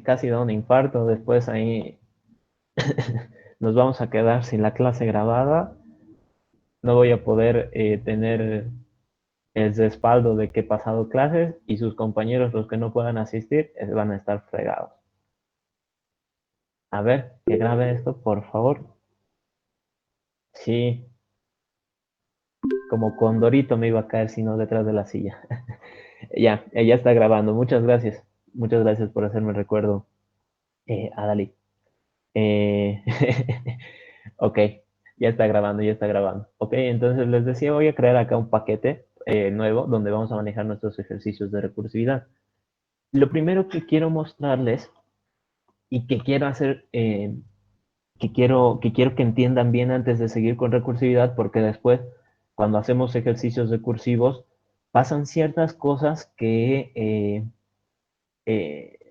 casi da un infarto. Después ahí nos vamos a quedar sin la clase grabada. No voy a poder tener el respaldo de que he pasado clases y sus compañeros, los que no puedan asistir, van a estar fregados. A ver, que grabe esto, por favor. Sí, como Condorito me iba a caer si no detrás de la silla. Ya, ya está grabando. Muchas gracias. Muchas gracias por hacerme el recuerdo, Adali. Eh, ok, ya está grabando, ya está grabando. Ok, entonces les decía, voy a crear acá un paquete nuevo donde vamos a manejar nuestros ejercicios de recursividad. Lo primero que quiero mostrarles y que quiero hacer, que quiero que entiendan bien antes de seguir con recursividad, porque después, cuando hacemos ejercicios recursivos, pasan ciertas cosas que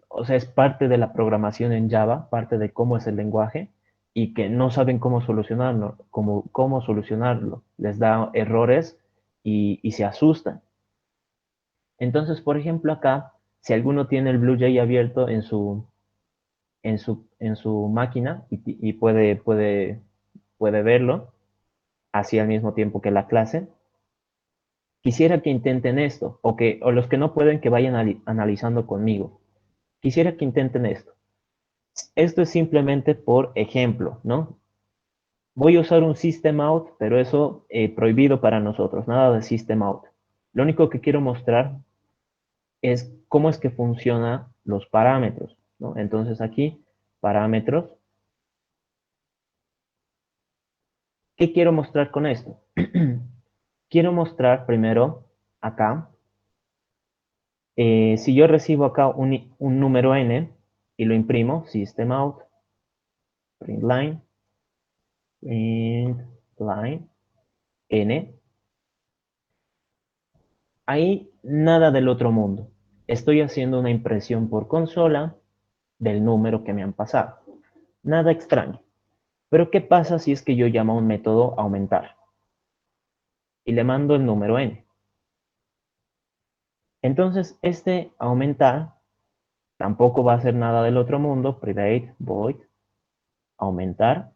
o sea, es parte de la programación en Java, parte de cómo es el lenguaje, y que no saben cómo solucionarlo, cómo solucionarlo. Les da errores y se asustan. Entonces, por ejemplo, acá, si alguno tiene el BlueJ abierto en su máquina y puede verlo, así al mismo tiempo que la clase, quisiera que intenten esto, o los que no pueden que vayan analizando conmigo. Quisiera que intenten esto. Esto es simplemente por ejemplo, ¿no? Voy a usar un system out, pero eso prohibido para nosotros, nada de system out. Lo único que quiero mostrar es cómo es que funcionan los parámetros, ¿no? Entonces aquí, parámetros. ¿Qué quiero mostrar con esto? Quiero mostrar primero acá, si yo recibo acá un número n y lo imprimo, system out, print line, n, ahí nada del otro mundo. Estoy haciendo una impresión por consola del número que me han pasado. Nada extraño. Pero ¿qué pasa si es que yo llamo a un método aumentar y le mando el número n? Entonces, este aumentar tampoco va a hacer nada del otro mundo. Private void aumentar.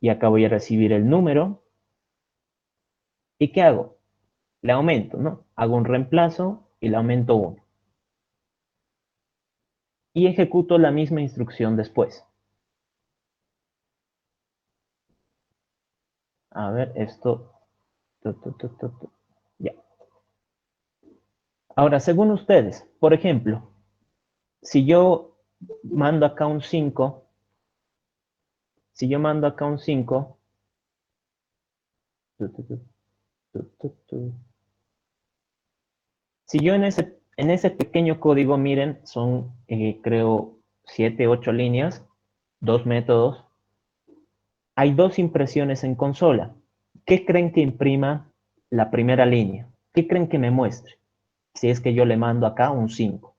Y acá voy a recibir el número. ¿Y qué hago? Le aumento, ¿no? Hago un reemplazo y le aumento 1. Y ejecuto la misma instrucción después. A ver, esto. Ya. Ahora, según ustedes, por ejemplo, si yo mando acá un 5, si yo mando acá un 5, si yo en ese pequeño código, miren, son, creo, 7, 8 líneas, 2 métodos, hay 2 impresiones en consola. ¿Qué creen que imprima la primera línea? ¿Qué creen que me muestre? Si es que yo le mando acá un 5.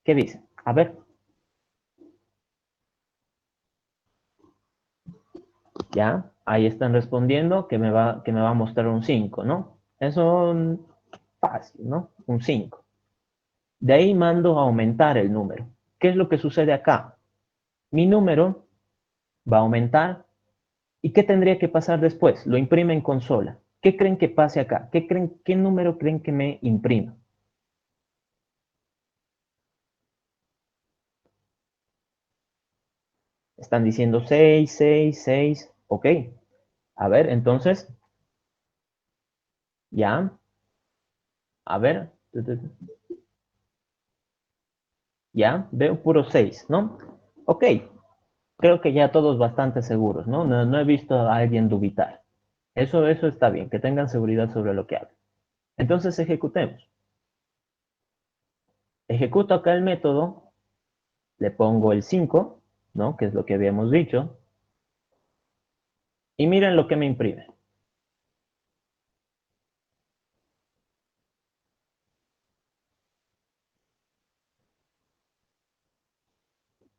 ¿Qué dice? A ver, ya, ahí están respondiendo que me va a mostrar un 5, ¿no? Eso es fácil, ¿no? Un 5. De ahí mando a aumentar el número. ¿Qué es lo que sucede acá? Mi número va a aumentar. ¿Y qué tendría que pasar después? Lo imprime en consola. ¿Qué creen que pase acá? ¿Qué número creen que me imprima? Están diciendo 6, 6, 6. Ok. A ver, entonces, ya. A ver. Ya. Veo puro 6, ¿no? Ok. Creo que ya todos bastante seguros, ¿no? No he visto a alguien dubitar. Eso está bien, que tengan seguridad sobre lo que hagan. Entonces ejecutemos. Ejecuto acá el método, le pongo el 5, ¿no? Que es lo que habíamos dicho. Y miren lo que me imprime.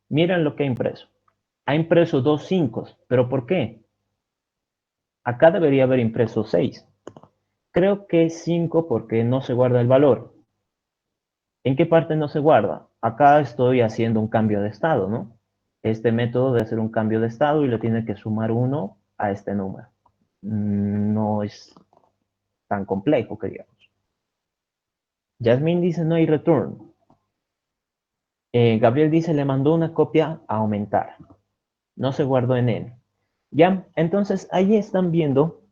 Miren lo que ha impreso. Ha impreso 2 5, pero ¿por qué? Acá debería haber impreso 6. Creo que es 5 porque no se guarda el valor. ¿En qué parte no se guarda? Acá estoy haciendo un cambio de estado, ¿no? Este método debe hacer un cambio de estado y le tiene que sumar 1 a este número. No es tan complejo que digamos. Jasmine dice no hay return. Gabriel dice le mandó una copia a aumentar. No se guardó en N. Ya, entonces ahí están viendo,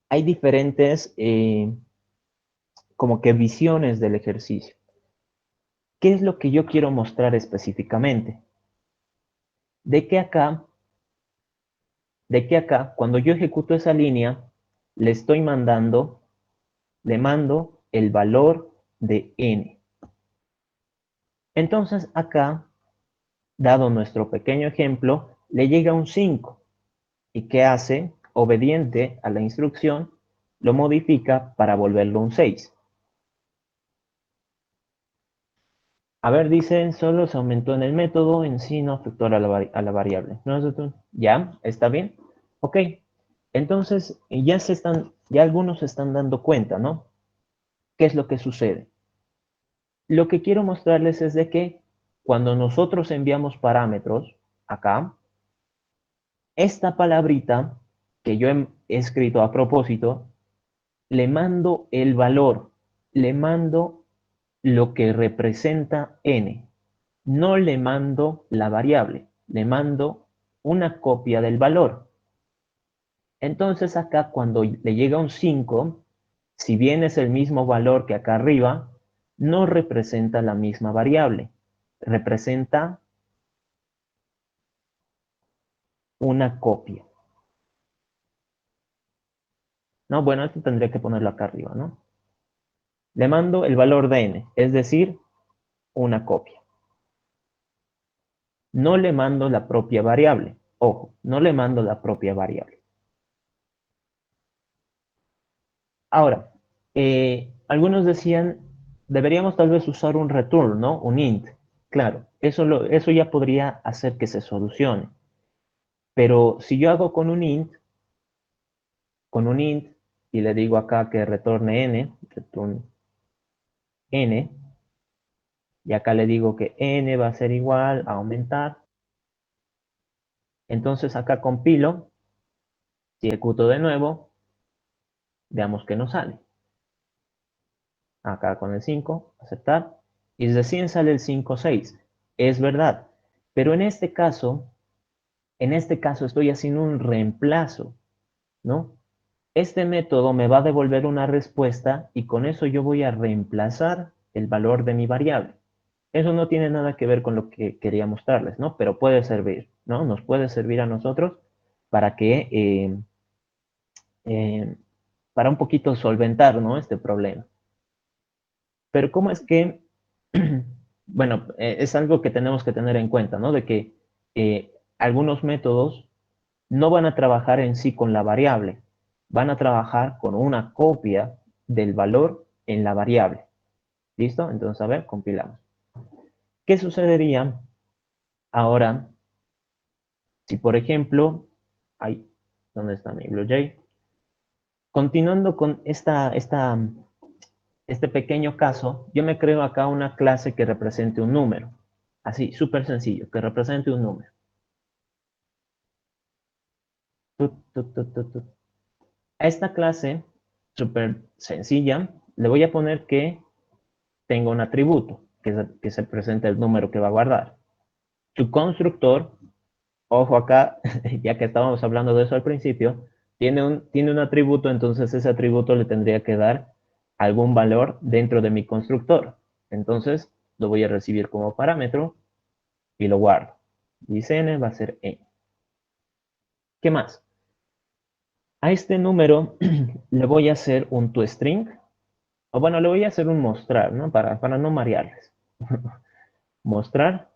hay diferentes como que visiones del ejercicio. ¿Qué es lo que yo quiero mostrar específicamente? De que acá, cuando yo ejecuto esa línea, le estoy mandando, le mando el valor de N. Entonces acá, dado nuestro pequeño ejemplo, le llega un 5. ¿Y qué hace? Obediente a la instrucción, lo modifica para volverlo un 6. A ver, dicen, solo se aumentó en el método, en sí no afectó a la variable. ¿No? ¿Ya? ¿Está bien? Ok. Entonces, ya algunos se están dando cuenta, ¿no? ¿Qué es lo que sucede? Lo que quiero mostrarles es de que cuando nosotros enviamos parámetros, acá, esta palabrita que yo he escrito a propósito, le mando el valor, le mando lo que representa n. No le mando la variable, le mando una copia del valor. Entonces acá cuando le llega un 5, si bien es el mismo valor que acá arriba, no representa la misma variable, representa una copia. No, bueno, esto tendría que ponerlo acá arriba, ¿no? Le mando el valor de n, es decir, una copia. No le mando la propia variable. Ojo, no le mando la propia variable. Ahora, algunos decían, deberíamos tal vez usar un return, ¿no? Un int. Claro, eso ya podría hacer que se solucione. Pero si yo hago con un int, y le digo acá que retorne n, return n, y acá le digo que n va a ser igual a aumentar, entonces acá compilo, si ejecuto de nuevo, veamos que no sale. Acá con el 5, aceptar, y recién sale el 5, 6. Es verdad, pero en este caso estoy haciendo un reemplazo, ¿no? Este método me va a devolver una respuesta y con eso yo voy a reemplazar el valor de mi variable. Eso no tiene nada que ver con lo que quería mostrarles, ¿no? Pero puede servir, ¿no? Nos puede servir a nosotros para que, eh, para un poquito solventar, ¿no? Este problema. Pero ¿cómo es que, bueno, es algo que tenemos que tener en cuenta, ¿no? De que algunos métodos no van a trabajar en sí con la variable, van a trabajar con una copia del valor en la variable. ¿Listo? Entonces, a ver, compilamos. ¿Qué sucedería ahora si, por ejemplo, ay, ¿dónde está mi BlueJay? Continuando con este pequeño caso, yo me creo acá una clase que represente un número. Así, súper sencillo, que represente un número. Tut, tut, tut, tut, tut. A esta clase, súper sencilla, le voy a poner que tenga un atributo, que se presente el número que va a guardar. Su constructor, ojo acá, ya que estábamos hablando de eso al principio, tiene un atributo, entonces ese atributo le tendría que dar algún valor dentro de mi constructor. Entonces lo voy a recibir como parámetro y lo guardo. Dice n va a ser n. ¿Qué más? A este número le voy a hacer un toString, o bueno, le voy a hacer un mostrar, ¿no? Para no marearles. Mostrar.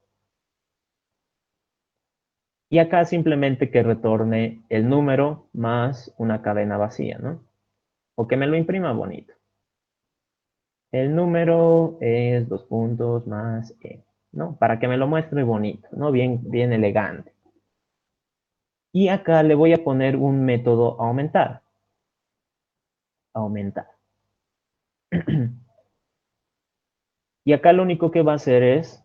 Y acá simplemente que retorne el número más una cadena vacía, ¿no? O que me lo imprima bonito. El número es 2 puntos más e, ¿no? Para que me lo muestre bonito, ¿no? Bien, bien elegante. Y acá le voy a poner un método aumentar. Aumentar. 。 , 。 , 。 , 。 , 。 , 。 , 。 , 。 , 。 , . 。 , 。 , 。 , 。 , 。 , . 。 , 。 , 。 , 。 , 。 , 。 , 。 , 。 , 。 , 。 , 。 , 。 , 。 , 。 , Y acá lo único que va a hacer es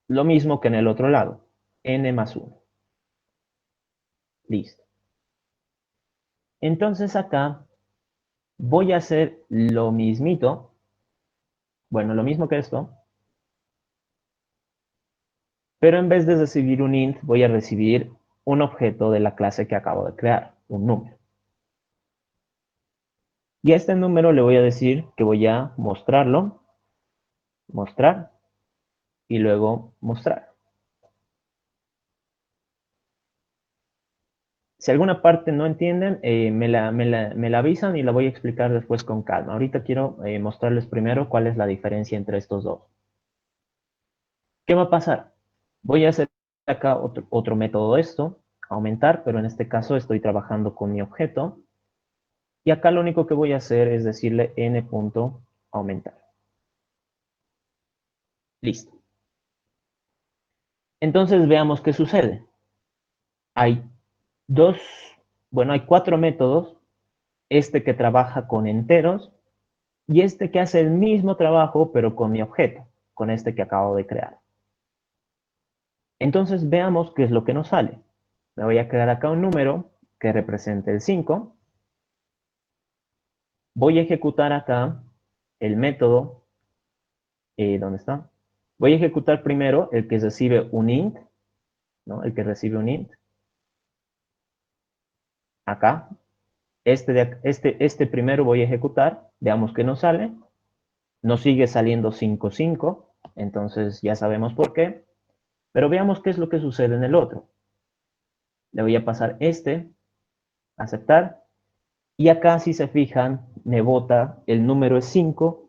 lo mismo que en el otro lado, n más 1. Listo. Entonces acá voy a hacer lo mismito, bueno, lo mismo que esto, pero en vez de recibir un int, voy a recibir un objeto de la clase que acabo de crear, un número. Y a este número le voy a decir que voy a mostrarlo, mostrar, y luego mostrar. Si alguna parte no entienden, me la avisan y la voy a explicar después con calma. Ahorita quiero mostrarles primero cuál es la diferencia entre estos dos. ¿Qué va a pasar? Voy a hacer acá otro método de esto, aumentar, pero en este caso estoy trabajando con mi objeto. Y acá lo único que voy a hacer es decirle n.aumentar. Listo. Entonces veamos qué sucede. Hay dos, bueno, hay cuatro métodos. Este que trabaja con enteros y este que hace el mismo trabajo pero con mi objeto, con este que acabo de crear. Entonces veamos qué es lo que nos sale. Me voy a crear acá un número que represente el 5. Voy a ejecutar acá el método, ¿dónde está? Voy a ejecutar primero el que recibe un int, ¿no? El que recibe un int. Acá. Este primero voy a ejecutar. Veamos qué nos sale. Nos sigue saliendo 5, 5. Entonces ya sabemos por qué. Pero veamos qué es lo que sucede en el otro. Le voy a pasar aceptar. Y acá, si se fijan, me bota el número es 5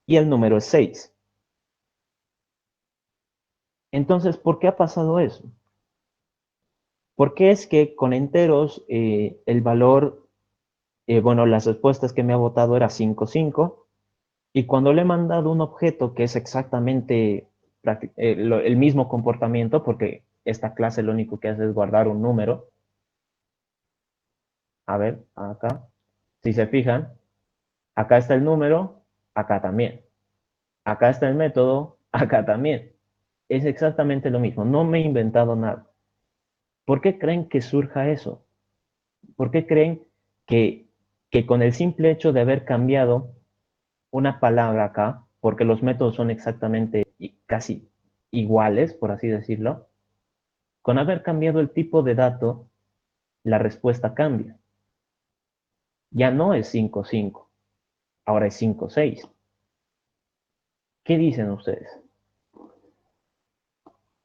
y el número es 6. Entonces, ¿por qué ha pasado eso? Porque es que con enteros el valor, bueno, las respuestas que me ha botado era 5, 5. Y cuando le he mandado un objeto que es exactamente el mismo comportamiento, porque esta clase lo único que hace es guardar un número. A ver, acá. Si se fijan, acá está el número, acá también. Acá está el método, acá también. Es exactamente lo mismo. No me he inventado nada. ¿Por qué creen que surja eso? ¿Por qué creen que, que con el simple hecho de haber cambiado una palabra acá, porque los métodos son exactamente casi iguales, por así decirlo, con haber cambiado el tipo de dato, la respuesta cambia? Ya no es 5 5, ahora es 5 6. ¿Qué dicen ustedes?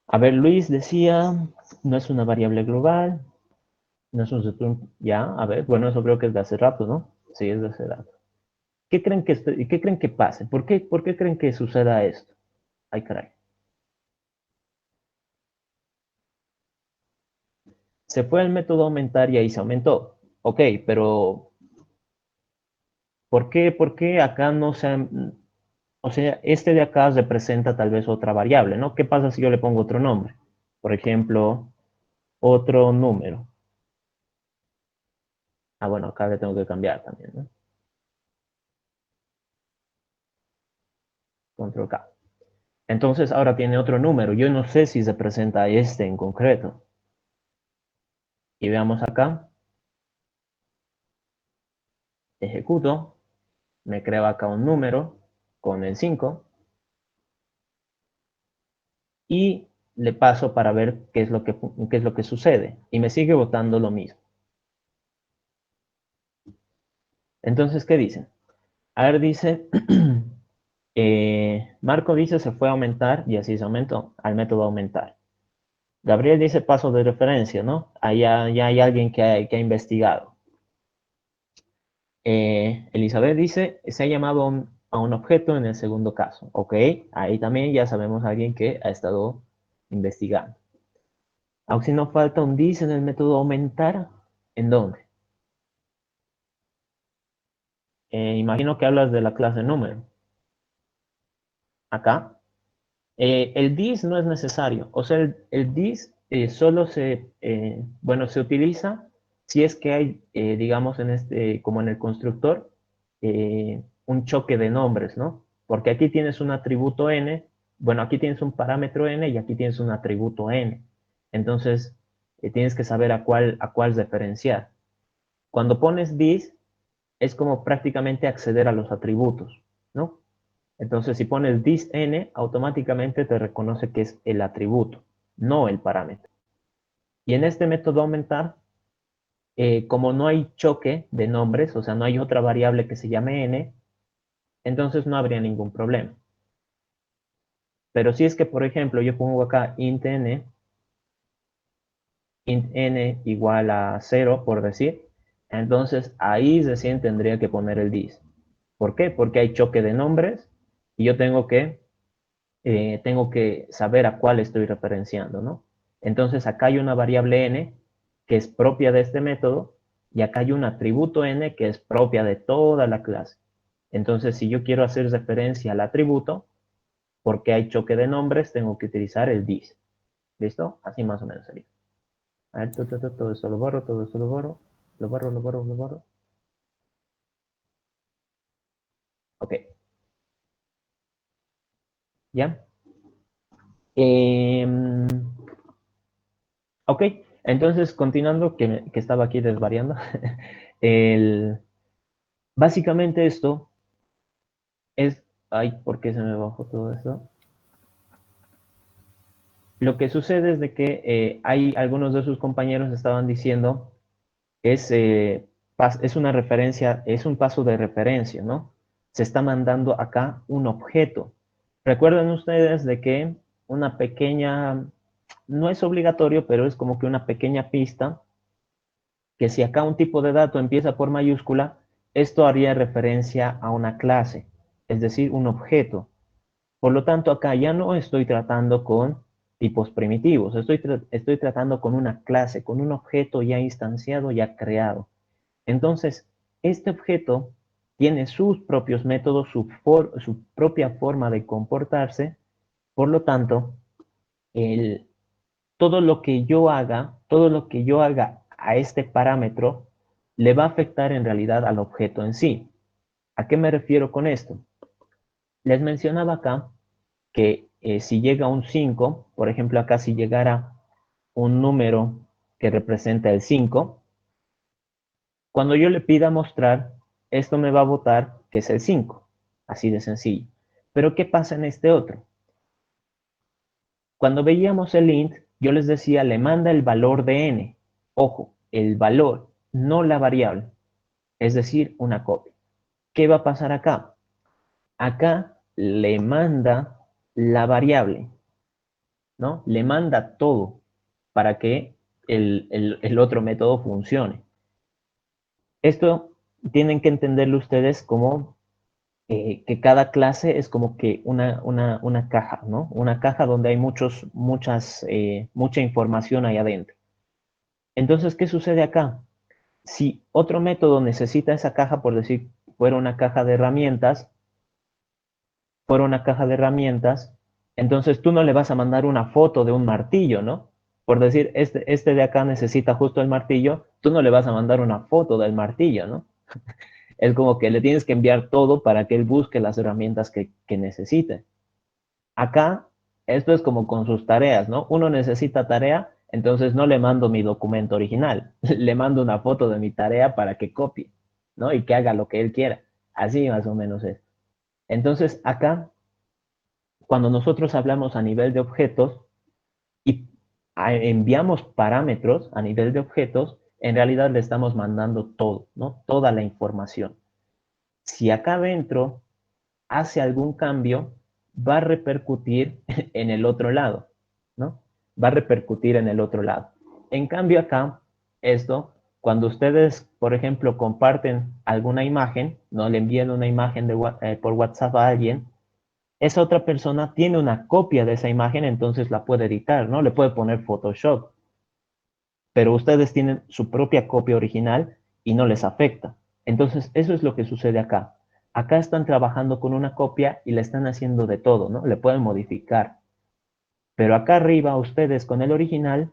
A ver, Luis decía, no es una variable global, no es un return, ya, a ver, bueno, eso creo que es de hace rato, ¿no? Sí, es de hace rato. ¿Qué creen que pase? ¿Por qué creen que suceda esto? Ay, caray. Se fue el método aumentar y ahí se aumentó. Ok, pero ¿por qué acá no se o sea, este de acá representa tal vez otra variable, ¿no? ¿Qué pasa si yo le pongo otro nombre? Por ejemplo, otro número. Ah, bueno, acá le tengo que cambiar también, ¿no? Control K. Entonces ahora tiene otro número. Yo no sé si representa este en concreto. Y veamos acá. Ejecuto. Me creo acá un número con el 5. Y le paso para ver qué es lo que sucede. Y me sigue botando lo mismo. Entonces, ¿qué dicen? A ver, dice, Marco dice se fue a aumentar y así se aumentó al método aumentar. Gabriel dice paso de referencia, ¿no? Allá ya hay alguien que ha investigado. Elizabeth dice se ha llamado a un objeto en el segundo caso. Ok, ahí también ya sabemos a alguien que ha estado investigando. Aunque si no falta un dice en el método aumentar, ¿en dónde? Imagino que hablas de la clase número. Acá. El this no es necesario. O sea, el this solo bueno, se utiliza si es que hay, digamos, como en el constructor, un choque de nombres, ¿no? Porque aquí tienes un atributo n, bueno, aquí tienes un parámetro n y aquí tienes un atributo n. Entonces, tienes que saber a cuál referenciar. Cuando pones this, es como prácticamente acceder a los atributos, ¿no? Entonces, si pones this n, automáticamente te reconoce que es el atributo, no el parámetro. Y en este método aumentar, como no hay choque de nombres, o sea, no hay otra variable que se llame n, entonces no habría ningún problema. Pero si es que, por ejemplo, yo pongo acá int n igual a 0, por decir, entonces ahí recién tendría que poner el this. ¿Por qué? Porque hay choque de nombres y yo tengo que saber a cuál estoy referenciando, ¿no? Entonces acá hay una variable n que es propia de este método y acá hay un atributo n que es propia de toda la clase. Entonces, si yo quiero hacer referencia al atributo, porque hay choque de nombres, tengo que utilizar el this. ¿Listo? Así más o menos sería. A ver, todo esto lo borro, todo esto lo borro. Lo borro, lo borro, lo borro. Ok, ¿ya? Eh, ok, entonces continuando, que estaba aquí desvariando. el, Básicamente esto es... Ay, ¿por qué se me bajó todo esto? Lo que sucede es de que hay algunos de sus compañeros estaban diciendo es una referencia, es un paso de referencia, ¿no? Se está mandando acá un objeto. Recuerden ustedes de que una pequeña, no es obligatorio, pero es como que una pequeña pista, que si acá un tipo de dato empieza por mayúscula, esto haría referencia a una clase, es decir, un objeto. Por lo tanto, acá ya no estoy tratando con tipos primitivos, estoy tratando con una clase, con un objeto ya instanciado, ya creado. Entonces, este objeto tiene sus propios métodos, su propia forma de comportarse, por lo tanto, el, todo lo que yo haga a este parámetro, le va a afectar en realidad al objeto en sí. ¿A qué me refiero con esto? Les mencionaba acá que si llega un 5, por ejemplo, acá si llegara un número que representa el 5, cuando yo le pida mostrar, esto me va a botar que es el 5, así de sencillo. Pero ¿qué pasa en este otro? Cuando veíamos el int, yo les decía, le manda el valor de n. Ojo, el valor, no la variable, es decir, una copia. ¿Qué va a pasar acá? Acá le manda la variable, ¿no? Le manda todo para que el otro método funcione. Esto tienen que entenderlo ustedes como que cada clase es como que una caja, ¿no? Una caja donde hay mucha información ahí adentro. Entonces, ¿qué sucede acá? Si otro método necesita esa caja, por decir, fuera una caja de herramientas, entonces tú no le vas a mandar una foto de un martillo, ¿no? Por decir, este de acá necesita justo el martillo, tú no le vas a mandar una foto del martillo, ¿no? Es como que le tienes que enviar todo para que él busque las herramientas que necesite. Acá, esto es como con sus tareas, ¿no? Uno necesita tarea, entonces no le mando mi documento original, le mando una foto de mi tarea para que copie, ¿no? Y que haga lo que él quiera. Así más o menos es. Entonces, acá, cuando nosotros hablamos a nivel de objetos y enviamos parámetros a nivel de objetos, en realidad le estamos mandando todo, ¿no? Toda la información. Si acá adentro hace algún cambio, va a repercutir en el otro lado, ¿no? Va a repercutir en el otro lado. En cambio acá, esto, cuando ustedes, por ejemplo, comparten alguna imagen, no le envían una imagen por WhatsApp a alguien, esa otra persona tiene una copia de esa imagen, entonces la puede editar, ¿no? Le puede poner Photoshop, pero ustedes tienen su propia copia original y no les afecta. Entonces, eso es lo que sucede acá. Acá están trabajando con una copia y le están haciendo de todo, ¿no? Le pueden modificar. Pero acá arriba, ustedes con el original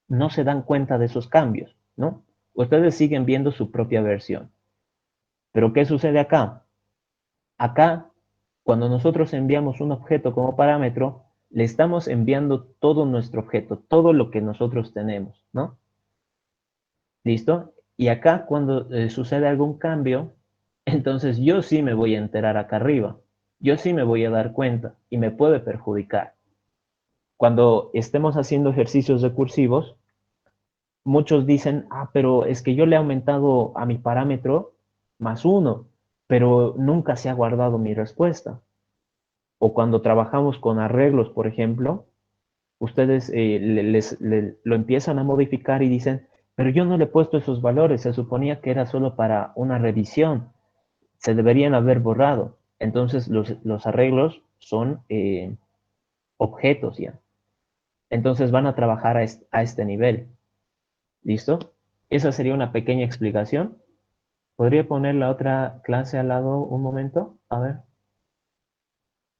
no se dan cuenta de esos cambios, ¿no? Ustedes siguen viendo su propia versión. Pero ¿qué sucede acá? Acá Cuando nosotros enviamos un objeto como parámetro, le estamos enviando todo nuestro objeto, todo lo que nosotros tenemos, ¿no? ¿Listo? Y acá cuando sucede algún cambio, entonces yo sí me voy a enterar acá arriba. Yo sí me voy a dar cuenta y me puede perjudicar. Cuando estemos haciendo ejercicios recursivos, muchos dicen, ah, pero es que yo le he aumentado a mi parámetro más uno, pero nunca se ha guardado mi respuesta. O cuando trabajamos con arreglos, por ejemplo, ustedes lo empiezan a modificar y dicen, pero yo no le he puesto esos valores, se suponía que era solo para una revisión, se deberían haber borrado. Entonces los arreglos son objetos ya. Entonces van a trabajar a este nivel. ¿Listo? Esa sería una pequeña explicación. ¿Podría poner la otra clase al lado un momento? A ver,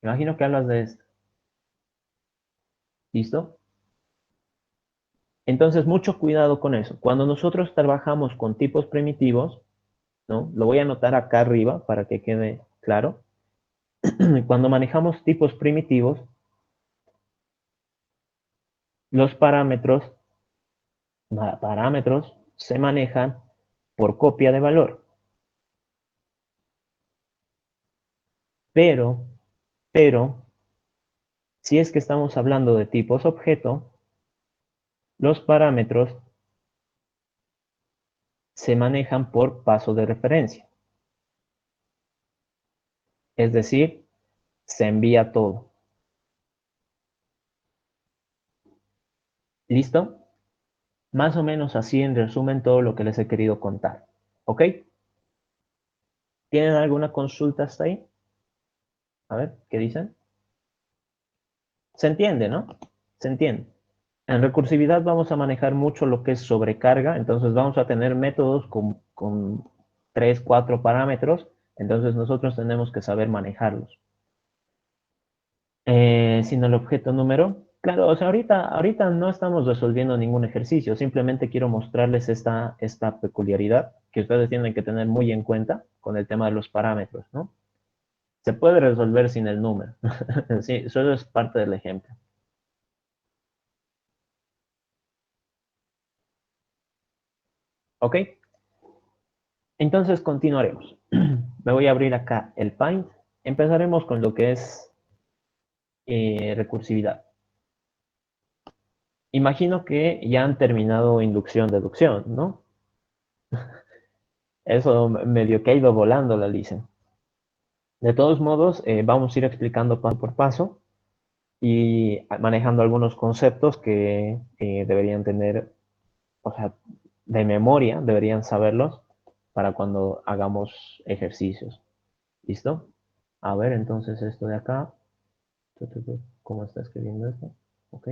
imagino que hablas de esto. ¿Listo? Entonces, mucho cuidado con eso. Cuando nosotros trabajamos con tipos primitivos, ¿no? Lo voy a anotar acá arriba para que quede claro. Cuando manejamos tipos primitivos, los parámetros se manejan por copia de valor. Pero, pero, si es que estamos hablando de tipos objeto, los parámetros se manejan por paso de referencia. Es decir, se envía todo. ¿Listo? Más o menos así en resumen todo lo que les he querido contar. ¿Ok? ¿Tienen alguna consulta hasta ahí? A ver, ¿qué dicen? Se entiende, ¿no? Se entiende. En recursividad vamos a manejar mucho lo que es sobrecarga, entonces vamos a tener métodos con 3, 4 parámetros, entonces nosotros tenemos que saber manejarlos. Sin el objeto número, claro, o sea, ahorita no estamos resolviendo ningún ejercicio, simplemente quiero mostrarles esta peculiaridad que ustedes tienen que tener muy en cuenta con el tema de los parámetros, ¿no? Se puede resolver sin el número, sí, solo es parte del ejemplo. ¿Ok? Entonces continuaremos. Me voy a abrir acá el Paint. Empezaremos con lo que es recursividad. Imagino que ya han terminado inducción-deducción, ¿no? Eso medio que ha ido volando la licencia. De todos modos, vamos a ir explicando paso por paso y manejando algunos conceptos que deberían tener, o sea, de memoria, deberían saberlos para cuando hagamos ejercicios. ¿Listo? A ver, entonces esto de acá. ¿Cómo está escribiendo esto? Ok.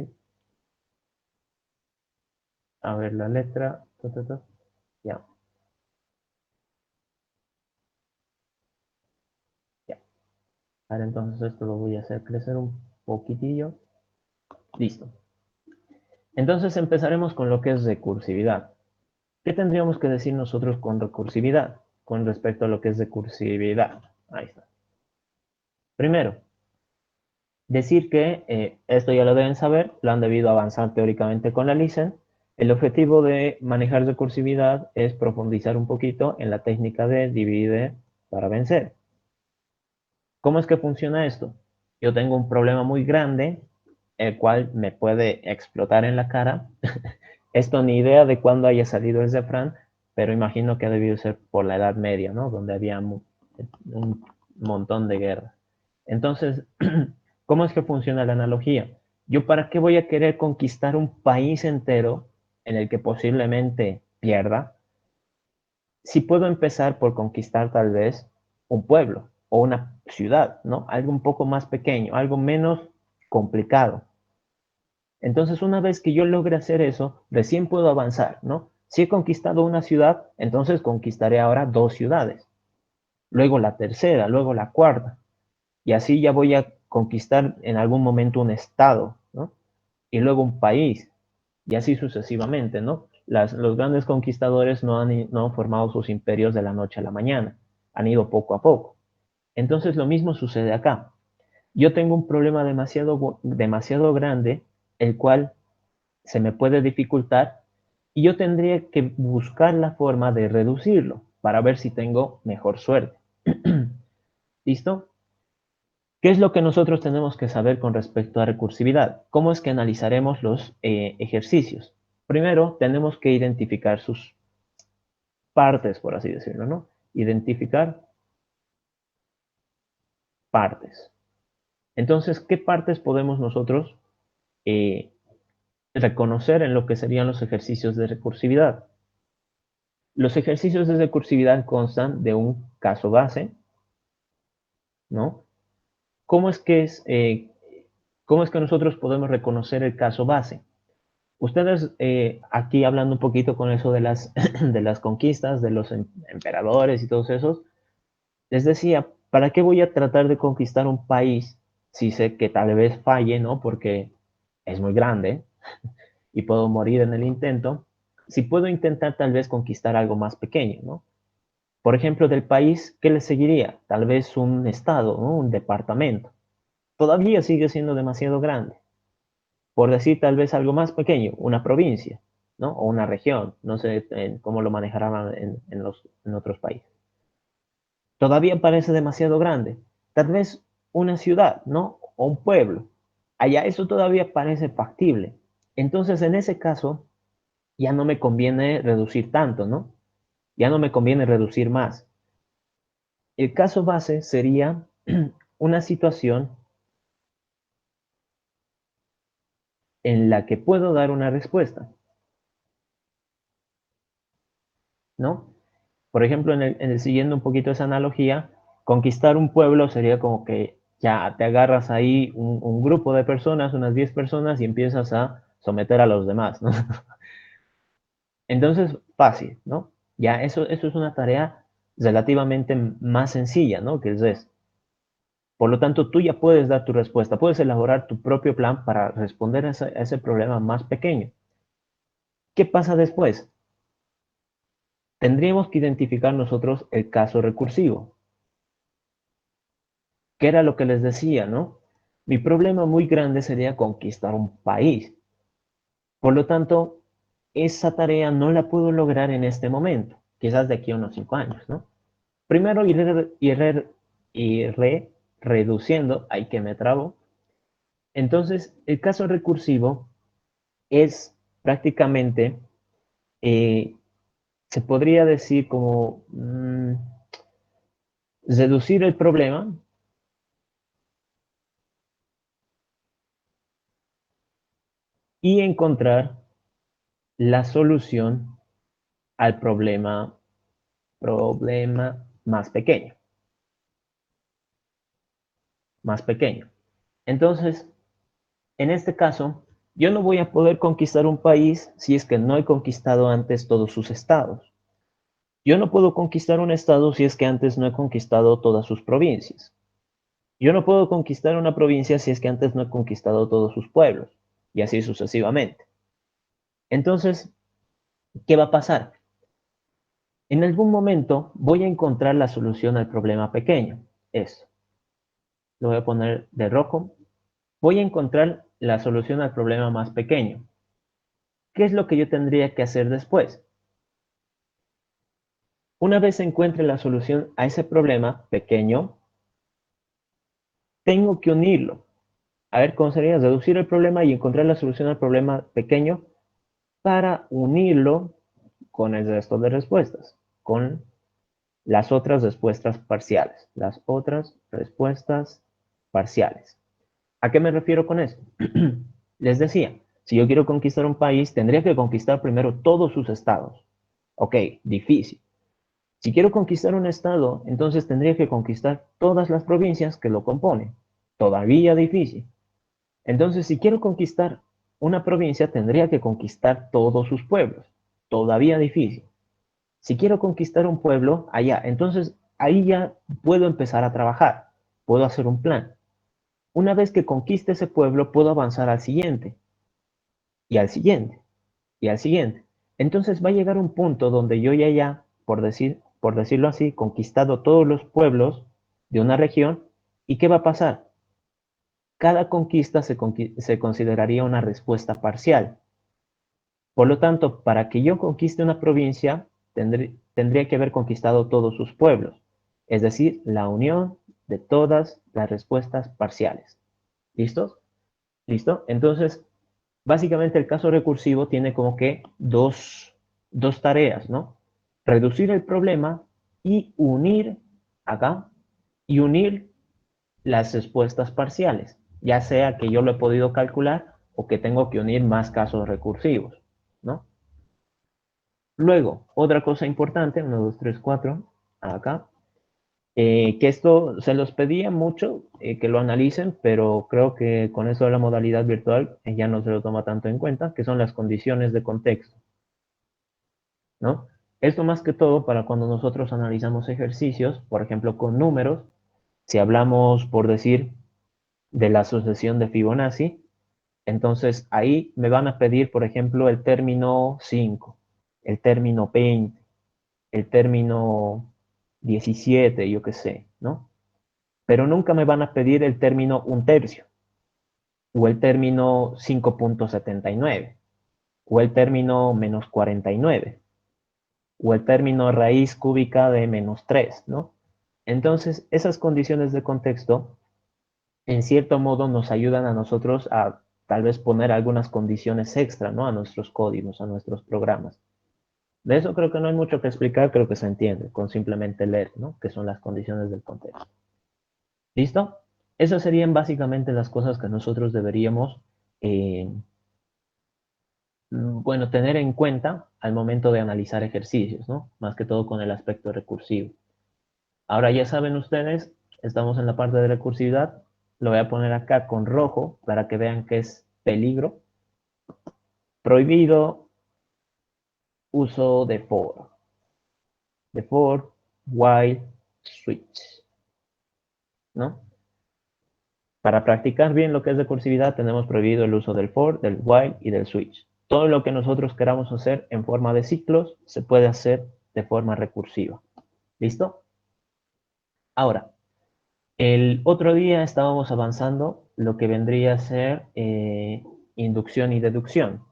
A ver la letra. Ya, ya. Ahora entonces esto lo voy a hacer crecer un poquitillo. Listo. Entonces empezaremos con lo que es recursividad. ¿Qué tendríamos que decir nosotros con recursividad? Con respecto a lo que es recursividad. Ahí está. Primero, decir que esto ya lo deben saber, lo han debido avanzar teóricamente con la LICEN. El objetivo de manejar recursividad es profundizar un poquito en la técnica de divide para vencer. ¿Cómo es que funciona esto? Yo tengo un problema muy grande, el cual me puede explotar en la cara. Esto ni idea de cuándo haya salido el refrán, pero imagino que ha debido ser por la Edad Media, ¿no? Donde había un montón de guerras. Entonces, ¿cómo es que funciona la analogía? ¿Yo para qué voy a querer conquistar un país entero en el que posiblemente pierda? Si puedo empezar por conquistar tal vez un pueblo o una ciudad, ¿no? Algo un poco más pequeño, algo menos complicado. Entonces, una vez que yo logre hacer eso, recién puedo avanzar, ¿no? Si he conquistado una ciudad, entonces conquistaré ahora dos ciudades, luego la tercera, luego la cuarta, y así ya voy a conquistar en algún momento un estado, ¿no? Y luego un país, y así sucesivamente, ¿no? Los grandes conquistadores no han formado sus imperios de la noche a la mañana, han ido poco a poco. Entonces lo mismo sucede acá. Yo tengo un problema demasiado grande, el cual se me puede dificultar y yo tendría que buscar la forma de reducirlo para ver si tengo mejor suerte. ¿Listo? ¿Qué es lo que nosotros tenemos que saber con respecto a recursividad? ¿Cómo es que analizaremos los ejercicios? Primero, tenemos que identificar sus partes, por así decirlo, ¿no? Identificar partes. Entonces, ¿qué partes podemos nosotros eh, reconocer en lo que serían los ejercicios de recursividad? Los ejercicios de recursividad constan de un caso base, ¿no? ¿Cómo es que cómo es que nosotros podemos reconocer el caso base? Ustedes, aquí hablando un poquito con eso de de las conquistas, de los emperadores y todos esos, les decía, ¿para qué voy a tratar de conquistar un país si sé que tal vez falle, ¿no? Porque es muy grande y puedo morir en el intento. Si puedo intentar tal vez conquistar algo más pequeño, ¿no? Por ejemplo, del país, ¿qué le seguiría? Tal vez un estado, ¿no? Un departamento. Todavía sigue siendo demasiado grande. Por decir tal vez algo más pequeño, una provincia, ¿no? O una región, no sé cómo lo manejarán en otros países. Todavía parece demasiado grande. Tal vez una ciudad, ¿no? O un pueblo. Allá eso todavía parece factible. Entonces, en ese caso, ya no me conviene reducir tanto, ¿no? Ya no me conviene reducir más. El caso base sería una situación en la que puedo dar una respuesta, ¿no? Por ejemplo, siguiendo un poquito esa analogía, conquistar un pueblo sería como que ya te agarras ahí un grupo de personas, unas 10 personas, y empiezas a someter a los demás, ¿no? Entonces, fácil, ¿no? Ya eso es una tarea relativamente más sencilla, ¿no? Que el resto. Por lo tanto, tú ya puedes dar tu respuesta, puedes elaborar tu propio plan para responder a ese problema más pequeño. ¿Qué pasa después? Tendríamos que identificar nosotros el caso recursivo, que era lo que les decía, ¿no? Mi problema muy grande sería conquistar un país. Por lo tanto, esa tarea no la puedo lograr en este momento, quizás de aquí a unos 5 años, ¿no? Primero iré reduciendo, ahí que me trabo. Entonces, el caso recursivo es prácticamente, eh, se podría decir como reducir el problema y encontrar la solución al problema más pequeño. Entonces, en este caso, yo no voy a poder conquistar un país si es que no he conquistado antes todos sus estados. Yo no puedo conquistar un estado si es que antes no he conquistado todas sus provincias. Yo no puedo conquistar una provincia si es que antes no he conquistado todos sus pueblos, y así sucesivamente. Entonces, ¿qué va a pasar? En algún momento voy a encontrar la solución al problema pequeño. Esto. Lo voy a poner de rojo. Voy a encontrar la solución al problema más pequeño. ¿Qué es lo que yo tendría que hacer después? Una vez encuentre la solución a ese problema pequeño, tengo que unirlo. A ver, ¿cómo sería? Reducir el problema y encontrar la solución al problema pequeño para unirlo con el resto de respuestas, con las otras respuestas parciales. Las otras respuestas parciales. ¿A qué me refiero con esto? Les decía, si yo quiero conquistar un país, tendría que conquistar primero todos sus estados. Ok, difícil. Si quiero conquistar un estado, entonces tendría que conquistar todas las provincias que lo componen. Todavía difícil. Entonces, si quiero conquistar una provincia, tendría que conquistar todos sus pueblos. Todavía difícil. Si quiero conquistar un pueblo, allá, entonces ahí ya puedo empezar a trabajar. Puedo hacer un plan. Una vez que conquiste ese pueblo, puedo avanzar al siguiente, y al siguiente, y al siguiente. Entonces va a llegar un punto donde yo ya, por decirlo así, conquistado todos los pueblos, de una región. ¿Y qué va a pasar? Cada conquista se consideraría una respuesta parcial. Por lo tanto, para que yo conquiste una provincia, tendría que haber conquistado todos sus pueblos, es decir, la unión de todas las respuestas parciales. ¿Listos? ¿Listo? Entonces, básicamente el caso recursivo tiene como que dos tareas, ¿no? Reducir el problema y unir acá, y unir las respuestas parciales, ya sea que yo lo he podido calcular o que tengo que unir más casos recursivos, ¿no? Luego, otra cosa importante, 1, 2, 3, 4, acá, que esto se los pedía mucho que lo analicen, pero creo que con eso de la modalidad virtual ya no se lo toma tanto en cuenta, que son las condiciones de contexto, ¿no? Esto más que todo para cuando nosotros analizamos ejercicios, por ejemplo, con números, si hablamos, por decir, de la sucesión de Fibonacci, entonces ahí me van a pedir, por ejemplo, el término 5, el término 20, el término 17, yo qué sé, ¿no? Pero nunca me van a pedir el término un tercio, o el término 5,79, o el término menos 49, o el término raíz cúbica de menos 3, ¿no? Entonces, esas condiciones de contexto, en cierto modo, nos ayudan a nosotros a tal vez poner algunas condiciones extra, ¿no? A nuestros códigos, a nuestros programas. De eso creo que no hay mucho que explicar, creo que se entiende con simplemente leer, ¿no? Que son las condiciones del contexto. ¿Listo? Esas serían básicamente las cosas que nosotros deberíamos, eh, bueno, tener en cuenta al momento de analizar ejercicios, ¿no? Más que todo con el aspecto recursivo. Ahora ya saben ustedes, estamos en la parte de recursividad. Lo voy a poner acá con rojo para que vean que es peligro. Prohibido uso de for. De for, while, switch, ¿no? Para practicar bien lo que es recursividad tenemos prohibido el uso del for, del while y del switch. Todo lo que nosotros queramos hacer en forma de ciclos se puede hacer de forma recursiva. ¿Listo? Ahora, el otro día estábamos avanzando lo que vendría a ser inducción y deducción.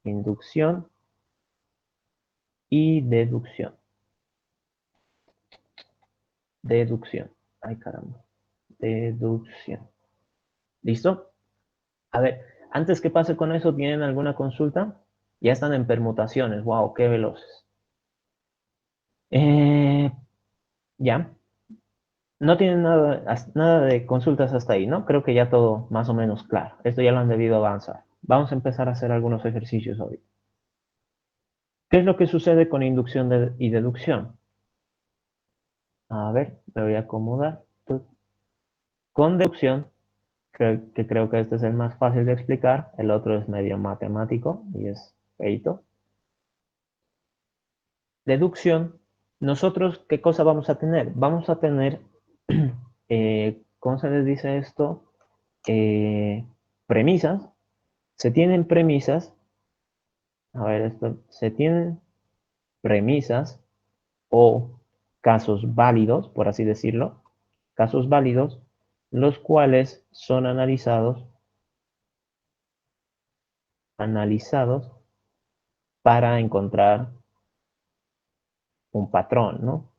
Inducción y deducción. Deducción. Ay, caramba. Deducción. ¿Listo? A ver, antes que pase con eso, ¿tienen alguna consulta? Ya están en permutaciones. Wow, qué veloces. Eh, ya. No tienen nada de consultas hasta ahí, ¿no? Creo que ya todo más o menos claro. Esto ya lo han debido avanzar. Vamos a empezar a hacer algunos ejercicios hoy. ¿Qué es lo que sucede con inducción y deducción? A ver, me voy a acomodar. Con deducción, que creo que este es el más fácil de explicar, el otro es medio matemático y es feito. Deducción, nosotros, ¿qué cosa vamos a tener? Vamos a tener, ¿cómo se les dice esto? Premisas. Se tienen premisas, a ver, esto, se tienen premisas o casos válidos, por así decirlo, casos válidos, los cuales son analizados para encontrar un patrón, ¿no?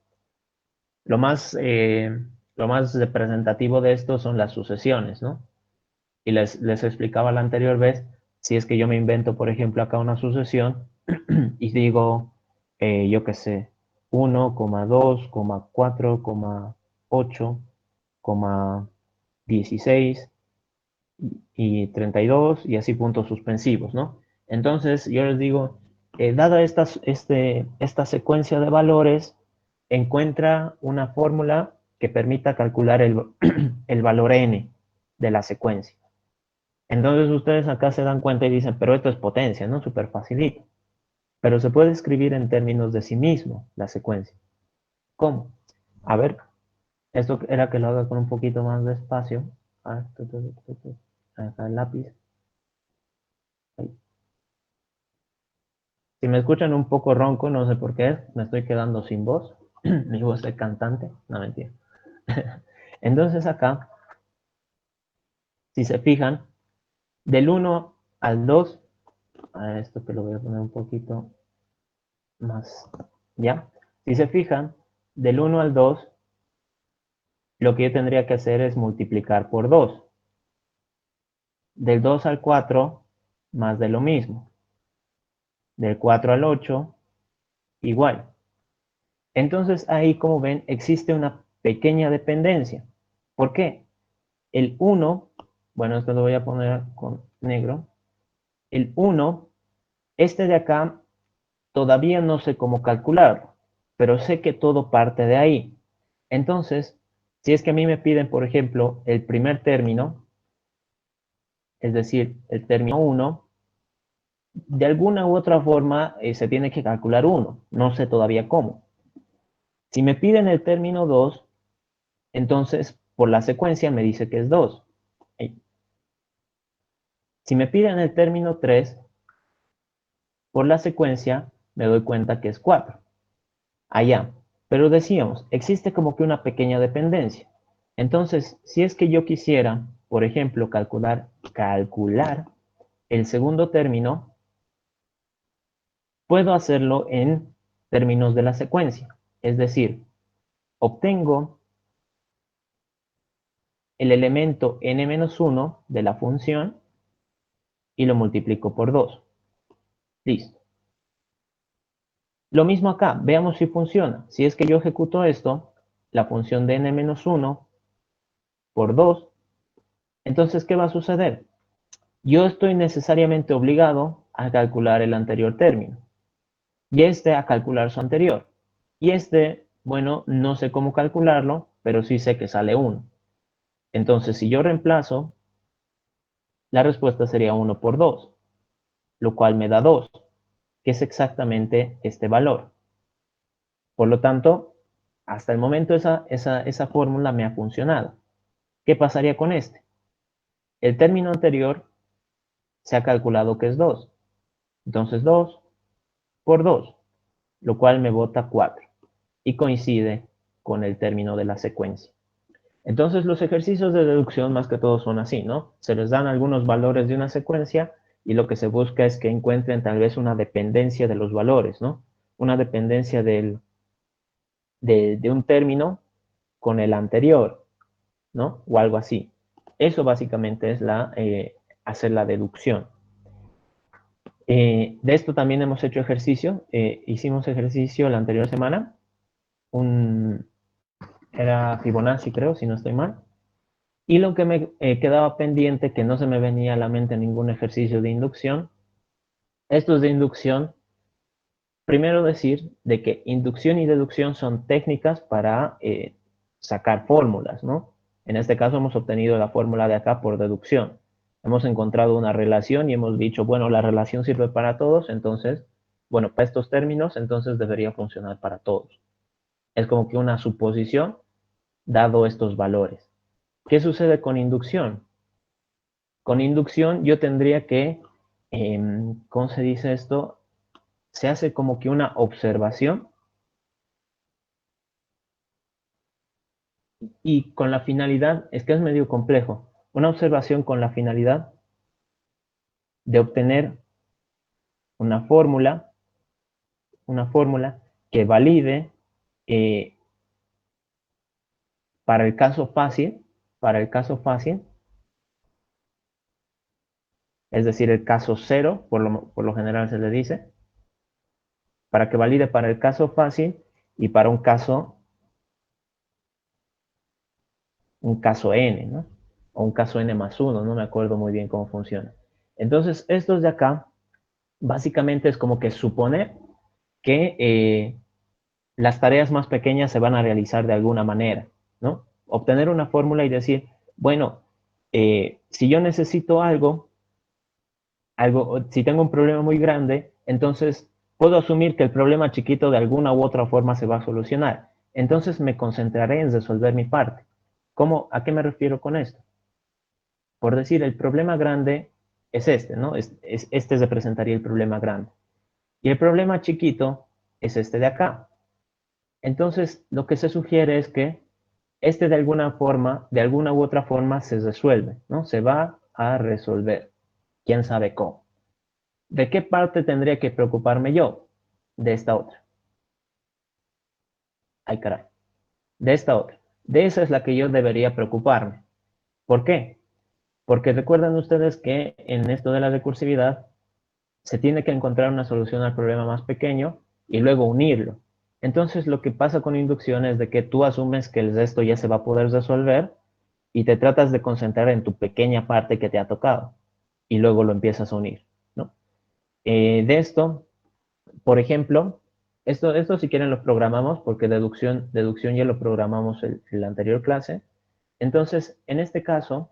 Lo más, eh, lo más representativo de esto son las sucesiones, ¿no? Y les explicaba la anterior vez, si es que yo me invento, por ejemplo, acá una sucesión y digo, yo qué sé, 1,2,4,8,16 y 32 y así puntos suspensivos, ¿no? Entonces yo les digo, dada esta secuencia de valores, encuentra una fórmula que permita calcular el valor n de la secuencia. Entonces ustedes acá se dan cuenta y dicen, pero esto es potencia, ¿no? Súper facilito. Pero se puede escribir en términos de sí mismo la secuencia. ¿Cómo? A ver, esto era que lo haga con un poquito más de espacio. Acá el lápiz. Ahí. Si me escuchan un poco ronco, no sé por qué es. Me estoy quedando sin voz. Mi voz de cantante. No, mentira. Entonces acá, si se fijan, del 1 al 2, a esto que lo voy a poner un poquito más, ¿ya? Si se fijan, del 1 al 2, lo que yo tendría que hacer es multiplicar por 2. Del 2 al 4, más de lo mismo. Del 4 al 8, igual. Entonces ahí, como ven, existe una pequeña dependencia. ¿Por qué? El 1, bueno, esto lo voy a poner con negro. El 1, este de acá, todavía no sé cómo calcularlo, pero sé que todo parte de ahí. Entonces, si es que a mí me piden, por ejemplo, el primer término, es decir, el término 1, de alguna u otra forma se tiene que calcular 1. No sé todavía cómo. Si me piden el término 2, entonces por la secuencia me dice que es 2. Si me piden el término 3, por la secuencia me doy cuenta que es 4. Allá. Pero decíamos, existe como que una pequeña dependencia. Entonces, si es que yo quisiera, por ejemplo, calcular el segundo término, puedo hacerlo en términos de la secuencia. Es decir, obtengo el elemento n-1 de la función y lo multiplico por 2. Listo. Lo mismo acá, veamos si funciona. Si es que yo ejecuto esto, la función de n-1 por 2, entonces, ¿qué va a suceder? Yo estoy necesariamente obligado a calcular el anterior término y este a calcular su anterior. Y este, bueno, no sé cómo calcularlo, pero sí sé que sale 1. Entonces, si yo reemplazo, la respuesta sería 1 por 2, lo cual me da 2, que es exactamente este valor. Por lo tanto, hasta el momento esa fórmula me ha funcionado. ¿Qué pasaría con este? El término anterior se ha calculado que es 2. Entonces 2 por 2, lo cual me bota 4 y coincide con el término de la secuencia. Entonces los ejercicios de deducción más que todo son así, ¿no? Se les dan algunos valores de una secuencia y lo que se busca es que encuentren tal vez una dependencia de los valores, ¿no? Una dependencia de un término con el anterior, ¿no? O algo así. Eso básicamente es hacer la deducción. De esto también hemos hecho ejercicio. Hicimos ejercicio la anterior semana. Era Fibonacci, creo, si no estoy mal. Y lo que me quedaba pendiente, que no se me venía a la mente ningún ejercicio de inducción, estos de inducción, primero decir de que inducción y deducción son técnicas para sacar fórmulas, ¿no? En este caso hemos obtenido la fórmula de acá por deducción. Hemos encontrado una relación y hemos dicho, bueno, la relación sirve para todos, entonces, bueno, para estos términos, entonces debería funcionar para todos. Es como que una suposición dado estos valores. ¿Qué sucede con inducción? Con inducción yo tendría que, ¿cómo se dice esto? Se hace como que una observación y con la finalidad, es que es medio complejo, una observación con la finalidad de obtener una fórmula, una fórmula que valide eh, para el caso fácil, para el caso fácil, es decir, el caso cero, por lo general se le dice, para que valide para el caso fácil y para un caso n, ¿no? O un caso n más 1, no me acuerdo muy bien cómo funciona. Entonces, estos de acá, básicamente es como que supone que las tareas más pequeñas se van a realizar de alguna manera, ¿no? Obtener una fórmula y decir, bueno, si yo necesito si tengo un problema muy grande, entonces puedo asumir que el problema chiquito de alguna u otra forma se va a solucionar. Entonces me concentraré en resolver mi parte. ¿Cómo? ¿A qué me refiero con esto? Por decir, el problema grande es este, ¿no? Este representaría el problema grande. Y el problema chiquito es este de acá. Entonces, lo que se sugiere es que este de alguna forma, de alguna u otra forma se resuelve, ¿no? Se va a resolver. ¿Quién sabe cómo? ¿De qué parte tendría que preocuparme yo? De esta otra. Ay, caray. De esta otra. De esa es la que yo debería preocuparme. ¿Por qué? Porque recuerdan ustedes que en esto de la recursividad se tiene que encontrar una solución al problema más pequeño y luego unirlo. Entonces lo que pasa con inducción es de que tú asumes que el resto ya se va a poder resolver y te tratas de concentrar en tu pequeña parte que te ha tocado y luego lo empiezas a unir, ¿no? De esto, por ejemplo, esto si quieren lo programamos porque deducción ya lo programamos en la anterior clase. Entonces, en este caso,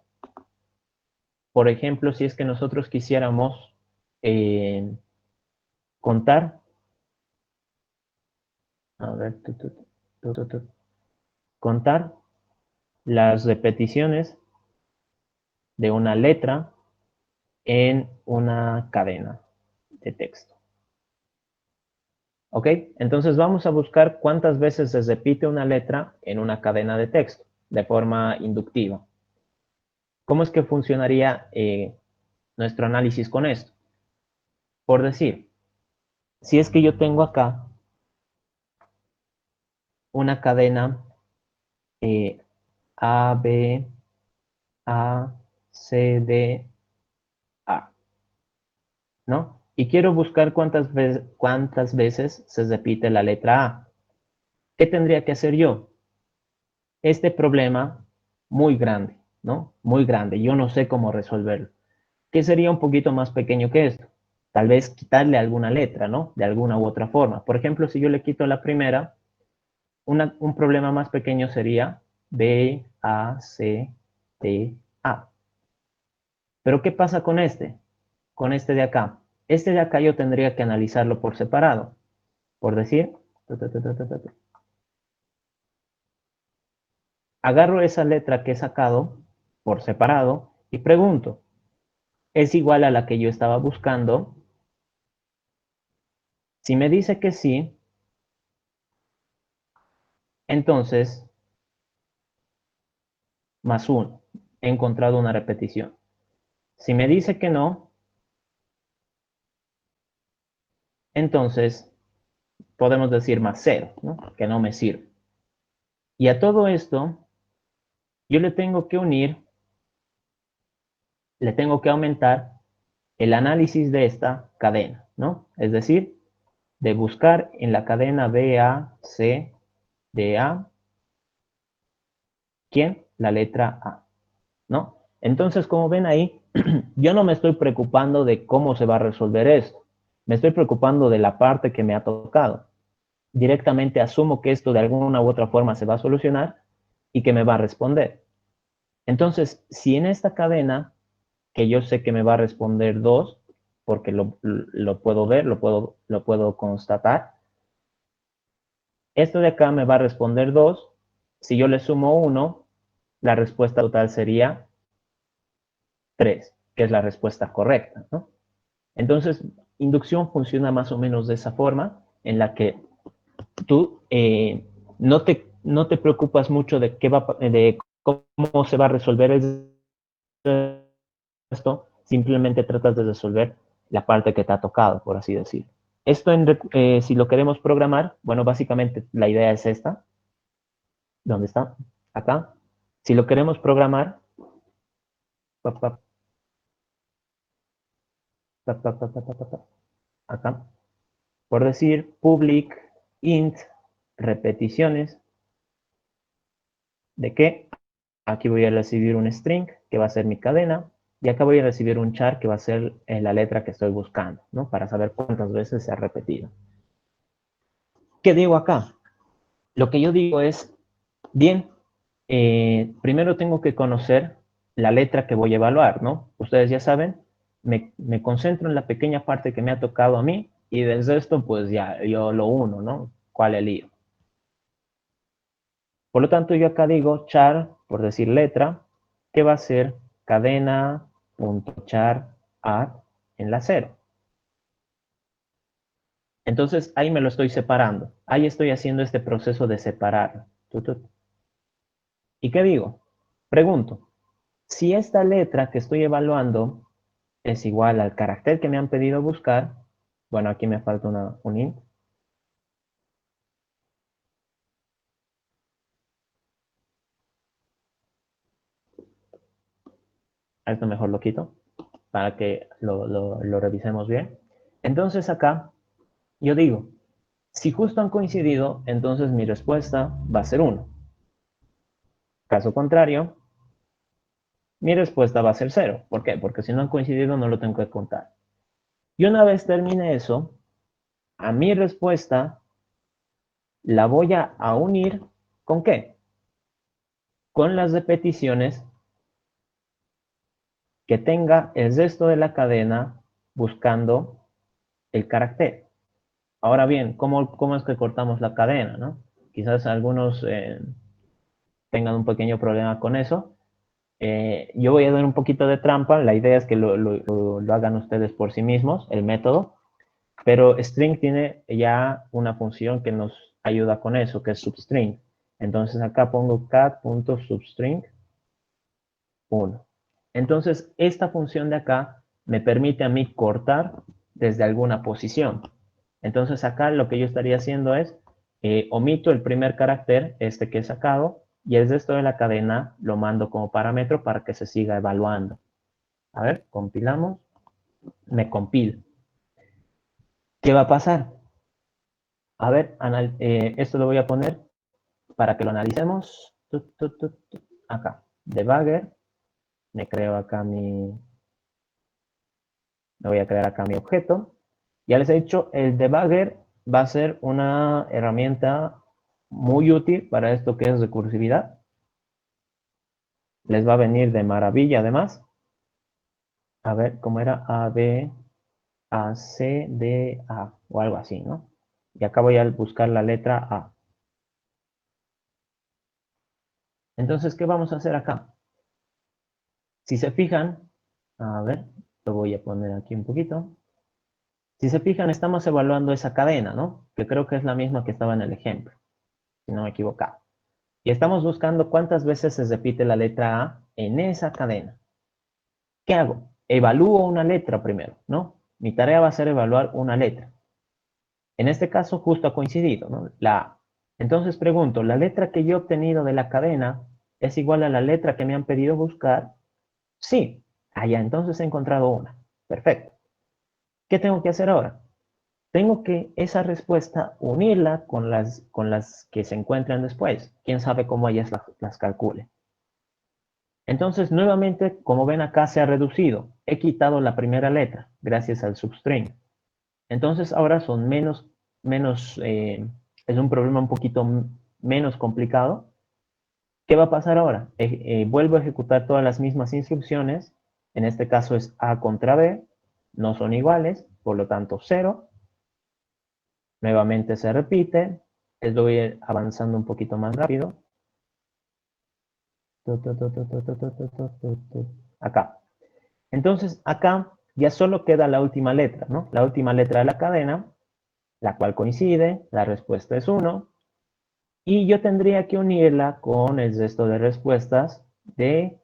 por ejemplo, si es que nosotros quisiéramos eh, contar, a ver, contar las repeticiones de una letra en una cadena de texto. ¿Ok? Entonces vamos a buscar cuántas veces se repite una letra en una cadena de texto de forma inductiva. ¿Cómo es que funcionaría nuestro análisis con esto? Por decir, si es que yo tengo acá una cadena A, B, A, C, D, A, ¿no? Y quiero buscar cuántas veces se repite la letra A. ¿Qué tendría que hacer yo? Este problema muy grande, ¿no? Muy grande. Yo no sé cómo resolverlo. ¿Qué sería un poquito más pequeño que esto? Tal vez quitarle alguna letra, ¿no? De alguna u otra forma. Por ejemplo, si yo le quito la primera, un problema más pequeño sería B, A, C, D, A. Pero ¿qué pasa con este? Con este de acá. Este de acá yo tendría que analizarlo por separado. Por decir, agarro esa letra que he sacado por separado y pregunto, ¿es igual a la que yo estaba buscando? Si me dice que sí, entonces más 1. He encontrado una repetición. Si me dice que no, entonces podemos decir más 0, ¿no? Que no me sirve. Y a todo esto, yo le tengo que unir, le tengo que aumentar el análisis de esta cadena, ¿no? Es decir, de buscar en la cadena BACDA, ¿quién? La letra A, ¿no? Entonces, como ven ahí, yo no me estoy preocupando de cómo se va a resolver esto. Me estoy preocupando de la parte que me ha tocado. Directamente asumo que esto de alguna u otra forma se va a solucionar y que me va a responder. Entonces, si en esta cadena, que yo sé que me va a responder 2, porque lo puedo ver, lo puedo constatar, esto de acá me va a responder 2. Si yo le sumo 1, la respuesta total sería 3, que es la respuesta correcta, ¿no? Entonces, inducción funciona más o menos de esa forma, en la que tú no te preocupas mucho de cómo se va a resolver esto, simplemente tratas de resolver la parte que te ha tocado, por así decir. Esto, si lo queremos programar, bueno, básicamente la idea es esta. ¿Dónde está? Acá. Si lo queremos programar, pa, pa, pa, pa, pa, pa, pa, pa, acá, por decir public int repeticiones de que aquí voy a recibir un string que va a ser mi cadena y acá voy a recibir un char que va a ser la letra que estoy buscando, ¿no? Para saber cuántas veces se ha repetido. ¿Qué digo acá? Lo que yo digo es, bien, primero tengo que conocer la letra que voy a evaluar, ¿no? Ustedes ya saben, me concentro en la pequeña parte que me ha tocado a mí y del resto, pues ya, yo lo uno, ¿no? ¿Cuál elío? Por lo tanto, yo acá digo char, por decir letra, que va a ser cadena.char a en la 0. Entonces, ahí me lo estoy separando. Ahí estoy haciendo este proceso de separar. ¿Y qué digo? Pregunto, si esta letra que estoy evaluando es igual al carácter que me han pedido buscar, bueno, aquí me falta un int, a esto mejor lo quito, para que lo revisemos bien. Entonces acá, yo digo, si justo han coincidido, entonces mi respuesta va a ser 1. Caso contrario, mi respuesta va a ser 0. ¿Por qué? Porque si no han coincidido no lo tengo que contar. Y una vez termine eso, a mi respuesta la voy a unir ¿con qué? Con las repeticiones que tenga el resto de la cadena buscando el carácter. Ahora bien, ¿cómo es que cortamos la cadena? ¿No? Quizás algunos tengan un pequeño problema con eso. Yo voy a dar un poquito de trampa, la idea es que lo hagan ustedes por sí mismos, el método, pero string tiene ya una función que nos ayuda con eso, que es substring. Entonces acá pongo cat.substring 1. Entonces esta función de acá me permite a mí cortar desde alguna posición. Entonces acá lo que yo estaría haciendo es omito el primer carácter, este que he sacado, y el resto de la cadena lo mando como parámetro para que se siga evaluando. A ver, compilamos, me compilo. ¿Qué va a pasar? A ver, esto lo voy a poner para que lo analicemos. Acá, debugger, me creo acá me voy a crear acá mi objeto. Ya les he dicho, el debugger va a ser una herramienta muy útil para esto que es recursividad. Les va a venir de maravilla además. A ver, ¿cómo era? A, B, A, C, D, A, o algo así, ¿no? Y acá voy a buscar la letra A. Entonces, ¿qué vamos a hacer acá? Si se fijan, a ver, lo voy a poner aquí un poquito. Si se fijan, estamos evaluando esa cadena, ¿no? Que creo que es la misma que estaba en el ejemplo, si no me equivoco. Y estamos buscando cuántas veces se repite la letra A en esa cadena. ¿Qué hago? Evalúo una letra primero, ¿no? Mi tarea va a ser evaluar una letra. En este caso, justo ha coincidido, ¿no? La A. Entonces pregunto, ¿la letra que yo he obtenido de la cadena es igual a la letra que me han pedido buscar? Sí. Ah, ya, entonces he encontrado una. Perfecto. ¿Qué tengo que hacer ahora? Tengo que esa respuesta unirla con las que se encuentran después. Quién sabe cómo ellas las calcule. Entonces, nuevamente, como ven acá, se ha reducido. He quitado la primera letra gracias al substring. Entonces, ahora son es un problema un poquito menos complicado. ¿Qué va a pasar ahora? Vuelvo a ejecutar todas las mismas instrucciones. En este caso es A contra B. No son iguales, por lo tanto, 0. Nuevamente se repite. Les voy avanzando un poquito más rápido. Acá. Entonces, acá ya solo queda la última letra, ¿no? La última letra de la cadena, la cual coincide, la respuesta es 1, y yo tendría que unirla con el resto de respuestas de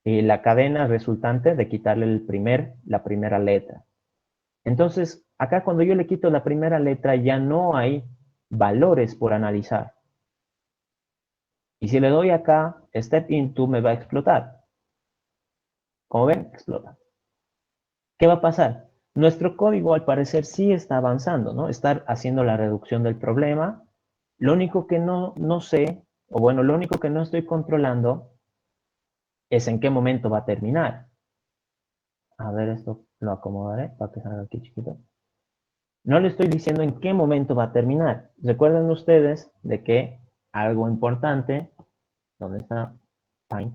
la cadena resultante de quitarle la primera letra. Entonces, acá cuando yo le quito la primera letra ya no hay valores por analizar. Y si le doy acá, step into me va a explotar. Como ven, explota. ¿Qué va a pasar? Nuestro código al parecer sí está avanzando, ¿no? Está haciendo la reducción del problema. Lo único que no sé, o bueno, lo único que no estoy controlando es en qué momento va a terminar. A ver, esto lo acomodaré para que salga aquí chiquito. No le estoy diciendo en qué momento va a terminar. Recuerden ustedes de que algo importante, ¿dónde está? Fine.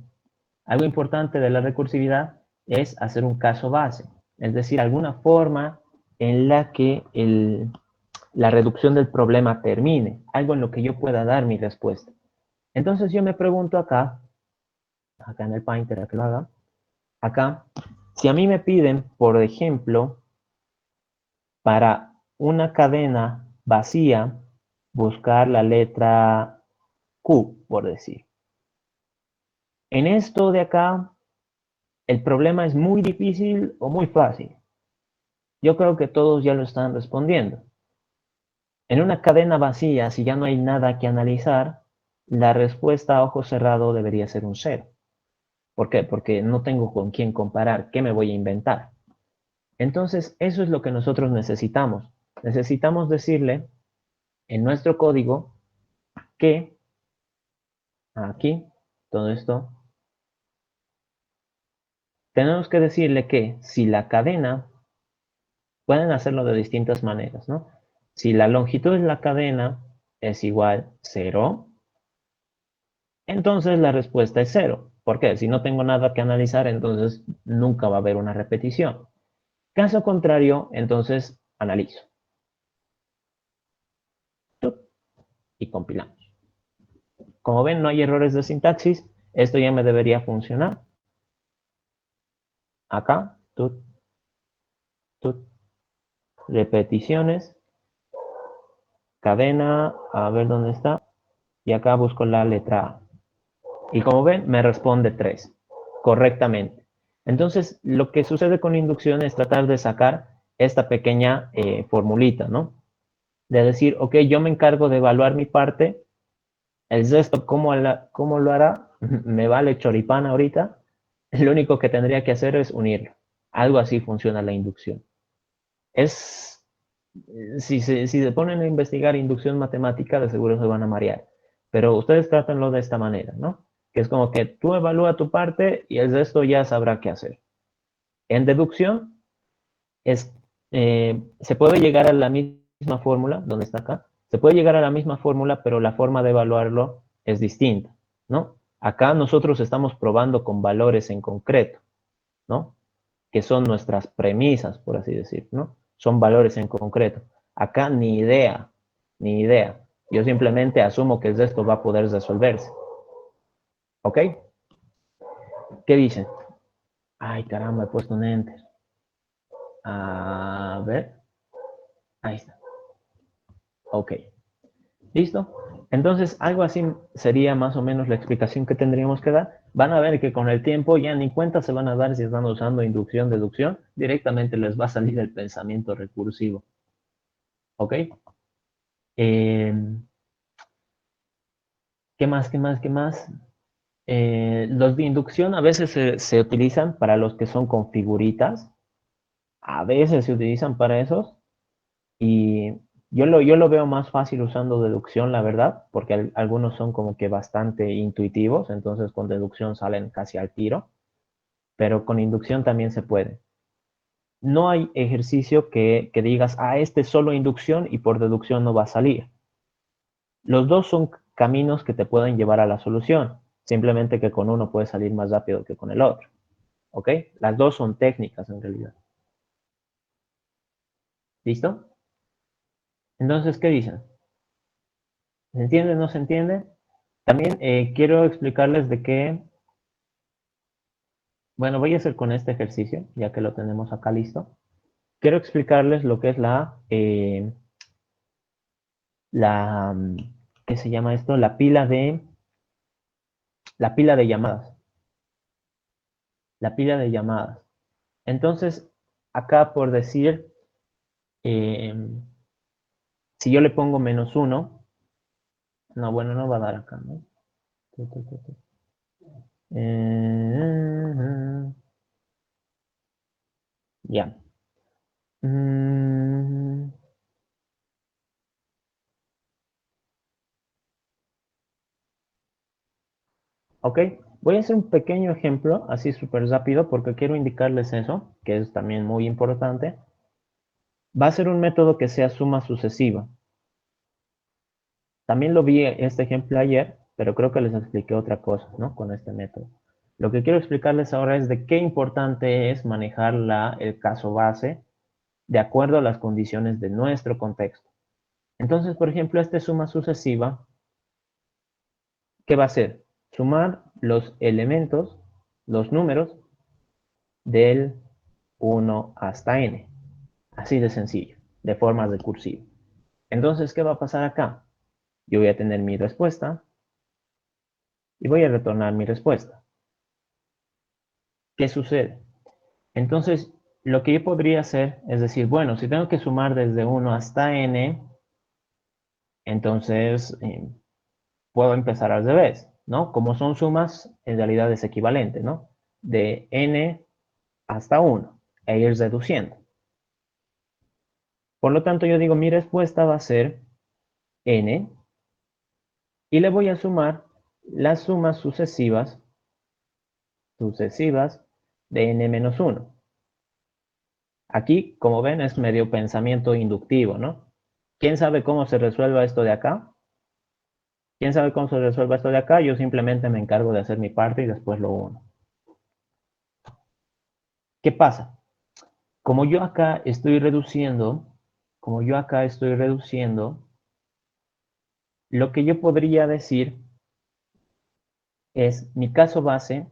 Algo importante de la recursividad es hacer un caso base, es decir, alguna forma en la que la reducción del problema termine, algo en lo que yo pueda dar mi respuesta. Entonces yo me pregunto acá en el Painter, a que lo haga, acá, si a mí me piden, por ejemplo, para una cadena vacía, buscar la letra Q, por decir. En esto de acá, ¿el problema es muy difícil o muy fácil? Yo creo que todos ya lo están respondiendo. En una cadena vacía, si ya no hay nada que analizar, la respuesta a ojo cerrado debería ser un cero. ¿Por qué? Porque no tengo con quién comparar, ¿qué me voy a inventar? Entonces, eso es lo que nosotros necesitamos. Necesitamos decirle en nuestro código que aquí, todo esto, tenemos que decirle que si la cadena, pueden hacerlo de distintas maneras, ¿no? Si la longitud de la cadena es igual 0, entonces la respuesta es 0. ¿Por qué? Si no tengo nada que analizar, entonces nunca va a haber una repetición. Caso contrario, entonces analizo y compilamos. Como ven, no hay errores de sintaxis. Esto ya me debería funcionar. Acá, tut, tut, repeticiones, cadena, a ver dónde está. Y acá busco la letra A. Y como ven, me responde 3 correctamente. Entonces, lo que sucede con inducción es tratar de sacar esta pequeña formulita, ¿no? De decir, ok, yo me encargo de evaluar mi parte, el resto, ¿cómo lo hará? Me vale choripán ahorita. Lo único que tendría que hacer es unirlo. Algo así funciona la inducción. Es, si se ponen a investigar inducción matemática, de seguro se van a marear. Pero ustedes trátenlo de esta manera, ¿no? Que es como que tú evalúa tu parte y el resto ya sabrá qué hacer. En deducción, es, se puede llegar a la misma fórmula, donde está acá, se puede llegar a la misma fórmula, pero la forma de evaluarlo es distinta, ¿no? Acá nosotros estamos probando con valores en concreto, ¿no? Que son nuestras premisas, por así decir, ¿no? Son valores en concreto. Acá ni idea, ni idea. Yo simplemente asumo que el resto va a poder resolverse. ¿Ok? ¿Qué dicen? Ay, caramba, he puesto un enter. A ver. Ahí está. Ok. ¿Listo? Entonces, algo así sería más o menos la explicación que tendríamos que dar. Van a ver que con el tiempo ya ni cuenta se van a dar si están usando inducción, deducción. Directamente les va a salir el pensamiento recursivo. ¿Ok? Eh, ¿Qué más? ¿Qué más? ¿Qué más? Los de inducción a veces se utilizan para los que son con figuritas. A veces se utilizan para esos. Y yo lo veo más fácil usando deducción, la verdad, porque algunos son como que bastante intuitivos, entonces con deducción salen casi al tiro, pero con inducción también se puede. No hay ejercicio que digas, este es solo inducción y por deducción no va a salir. Los dos son caminos que te pueden llevar a la solución, simplemente que con uno puede salir más rápido que con el otro. ¿Ok? Las dos son técnicas en realidad. ¿Listo? Entonces, ¿qué dicen? ¿Se entiende o no se entiende? También quiero explicarles de qué, bueno, voy a hacer con este ejercicio, ya que lo tenemos acá listo. Quiero explicarles lo que es la, ¿qué se llama esto? La pila de llamadas. La pila de llamadas. Entonces, acá por decir, eh, si yo le pongo -1, no, bueno, no va a dar acá, ¿no? Eh, ya. Mm, ok, voy a hacer un pequeño ejemplo, así súper rápido, porque quiero indicarles eso, que es también muy importante. Va a ser un método que sea suma sucesiva. También lo vi este ejemplo ayer, pero creo que les expliqué otra cosa, ¿no? Con este método. Lo que quiero explicarles ahora es de qué importante es manejar el caso base de acuerdo a las condiciones de nuestro contexto. Entonces, por ejemplo, esta suma sucesiva, ¿qué va a hacer? Sumar los elementos, los números del 1 hasta n. Así de sencillo, de forma recursiva. Entonces, ¿qué va a pasar acá? Yo voy a tener mi respuesta y voy a retornar mi respuesta. ¿Qué sucede? Entonces, lo que yo podría hacer es decir, bueno, si tengo que sumar desde 1 hasta n, entonces puedo empezar al revés, ¿no? Como son sumas, en realidad es equivalente, ¿no? De n hasta 1 e ir reduciendo. Por lo tanto, yo digo, mi respuesta va a ser n y le voy a sumar las sumas sucesivas de n menos 1. Aquí, como ven, es medio pensamiento inductivo, ¿no? ¿Quién sabe cómo se resuelva esto de acá? ¿Quién sabe cómo se resuelva esto de acá? Yo simplemente me encargo de hacer mi parte y después lo uno. ¿Qué pasa? Como yo acá estoy reduciendo, lo que yo podría decir es mi caso base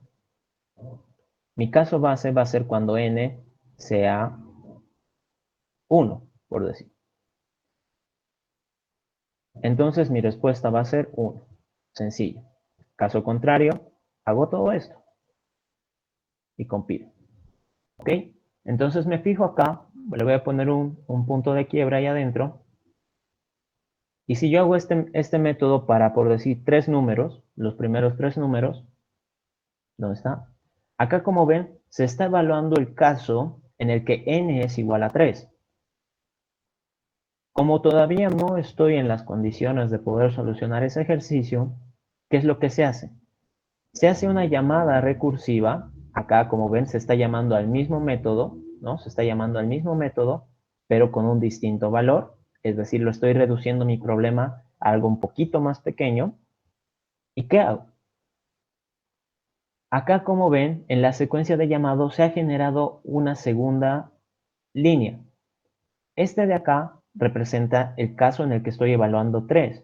va a ser cuando n sea 1, por decir. Entonces mi respuesta va a ser 1. Sencillo. Caso contrario, hago todo esto y compilo. ¿Ok? Entonces me fijo acá, le voy a poner un punto de quiebra ahí adentro. Y si yo hago este método para, por decir, 3 números, los primeros 3 números, ¿dónde está? Acá, como ven, se está evaluando el caso en el que n es igual a 3. Como todavía no estoy en las condiciones de poder solucionar ese ejercicio, ¿qué es lo que se hace? Se hace una llamada recursiva. Acá, como ven, se está llamando al mismo método, ¿no? Se está llamando al mismo método, pero con un distinto valor. Es decir, lo estoy reduciendo mi problema a algo un poquito más pequeño. ¿Y qué hago? Acá, como ven, en la secuencia de llamado se ha generado una segunda línea. Este de acá representa el caso en el que estoy evaluando 3,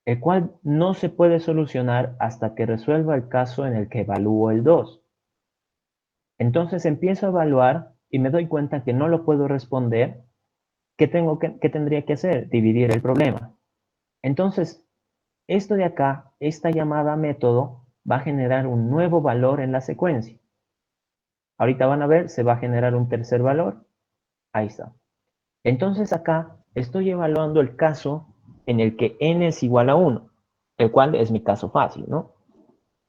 el cual no se puede solucionar hasta que resuelva el caso en el que evalúo el 2. Entonces empiezo a evaluar y me doy cuenta que no lo puedo responder. ¿Qué tendría que hacer? Dividir el problema. Entonces, esto de acá, esta llamada método, va a generar un nuevo valor en la secuencia. Ahorita van a ver, se va a generar un tercer valor. Ahí está. Entonces acá estoy evaluando el caso en el que n es igual a 1, el cual es mi caso fácil, ¿no?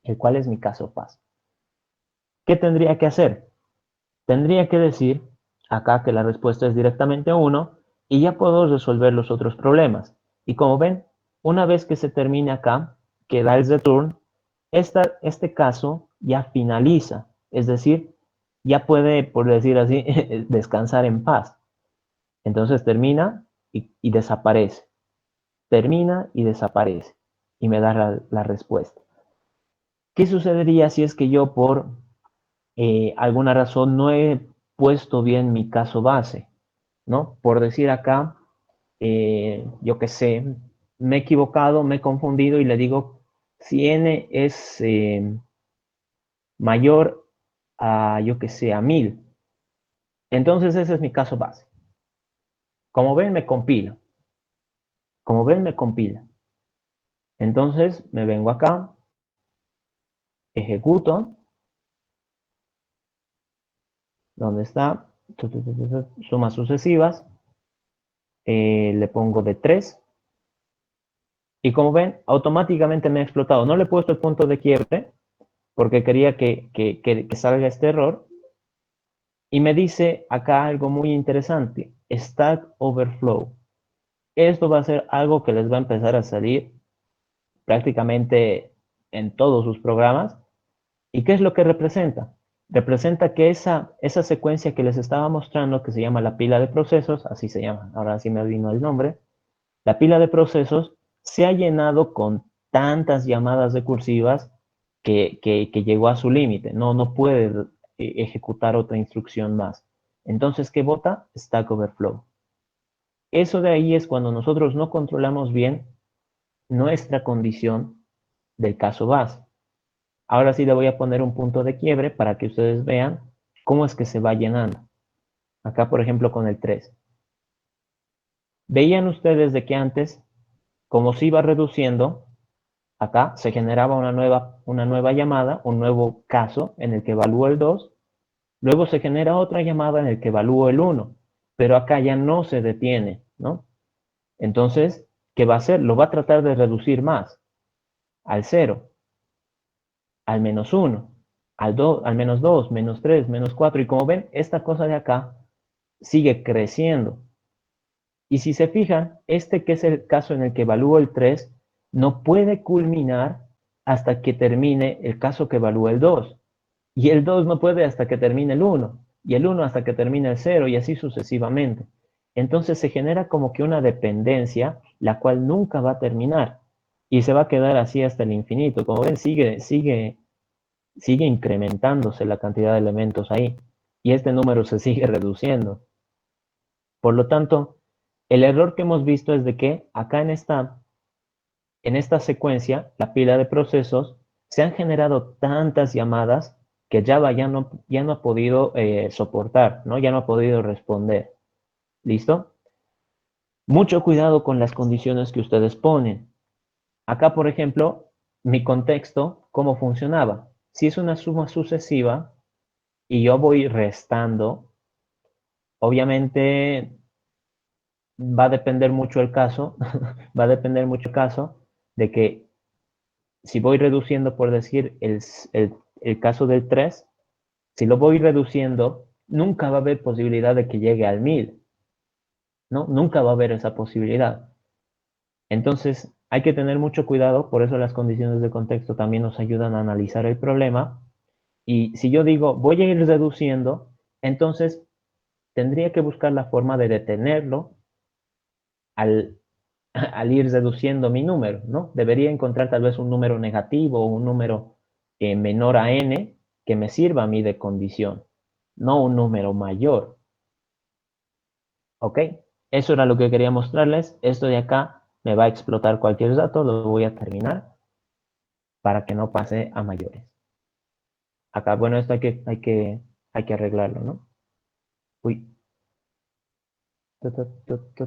El cual es mi caso fácil. ¿Qué tendría que hacer? Tendría que decir acá que la respuesta es directamente 1 y ya puedo resolver los otros problemas. Y como ven, una vez que se termine acá, que da el return, este caso ya finaliza, es decir, ya puede, por decir así, descansar en paz. Entonces termina y desaparece. Termina y desaparece. Y me da la respuesta. ¿Qué sucedería si es que yo por alguna razón no he puesto bien mi caso base? ¿No? Por decir acá, yo qué sé, me he equivocado, me he confundido y le digo, si n es mayor a, yo qué sé, a 1000, entonces ese es mi caso base. Como ven, me compila. Como ven, me compila. Entonces me vengo acá, ejecuto, ¿dónde está? Sumas sucesivas, le pongo de 3 y como ven, automáticamente me ha explotado. No le he puesto el punto de quiebre porque quería que salga este error y me dice acá algo muy interesante, Stack Overflow. Esto va a ser algo que les va a empezar a salir prácticamente en todos sus programas. ¿Y qué es lo que representa? Representa que esa secuencia que les estaba mostrando, que se llama la pila de procesos, así se llama, ahora sí me vino el nombre, la pila de procesos se ha llenado con tantas llamadas recursivas que llegó a su límite, no puede ejecutar otra instrucción más. Entonces, ¿qué bota? Stack Overflow. Eso de ahí es cuando nosotros no controlamos bien nuestra condición del caso base. Ahora sí le voy a poner un punto de quiebre para que ustedes vean cómo es que se va llenando. Acá, por ejemplo, con el 3. Veían ustedes de que antes, como se iba reduciendo, Acá se generaba una nueva llamada, un nuevo caso en el que evalúo el 2. Luego se genera otra llamada en el que evalúo el 1, pero acá ya no se detiene, ¿no? Entonces, ¿qué va a hacer? Lo va a tratar de reducir más, al 0, al -1, al -2, -3, -4, y como ven, esta cosa de acá sigue creciendo. Y si se fijan, este que es el caso en el que evalúo el 3, no puede culminar hasta que termine el caso que evalúa el 2. Y el 2 no puede hasta que termine el 1. Y el 1 hasta que termine el 0 y así sucesivamente. Entonces se genera como que una dependencia, la cual nunca va a terminar. Y se va a quedar así hasta el infinito. Como ven, sigue incrementándose la cantidad de elementos ahí. Y este número se sigue reduciendo. Por lo tanto, el error que hemos visto es de que acá en esta secuencia, la pila de procesos, se han generado tantas llamadas que Java ya no ha podido soportar, ¿no? Ya no ha podido responder. ¿Listo? Mucho cuidado con las condiciones que ustedes ponen. Acá, por ejemplo, mi contexto, ¿cómo funcionaba? Si es una suma sucesiva y yo voy restando, obviamente va a depender mucho el caso, va a depender mucho el caso de que si voy reduciendo, por decir, el caso del 3, si lo voy reduciendo, nunca va a haber posibilidad de que llegue al 1000, ¿no? Nunca va a haber esa posibilidad. Entonces, hay que tener mucho cuidado, por eso las condiciones de contexto también nos ayudan a analizar el problema. Y si yo digo, voy a ir reduciendo, entonces tendría que buscar la forma de detenerlo al, al ir reduciendo mi número, ¿no? Debería encontrar tal vez un número negativo o un número menor a n que me sirva a mí de condición, no un número mayor, ¿ok? Eso era lo que quería mostrarles. Esto de acá me va a explotar cualquier dato, lo voy a terminar para que no pase a mayores. Acá, bueno, esto hay que arreglarlo, ¿no? Uy. Tu, tu, tu,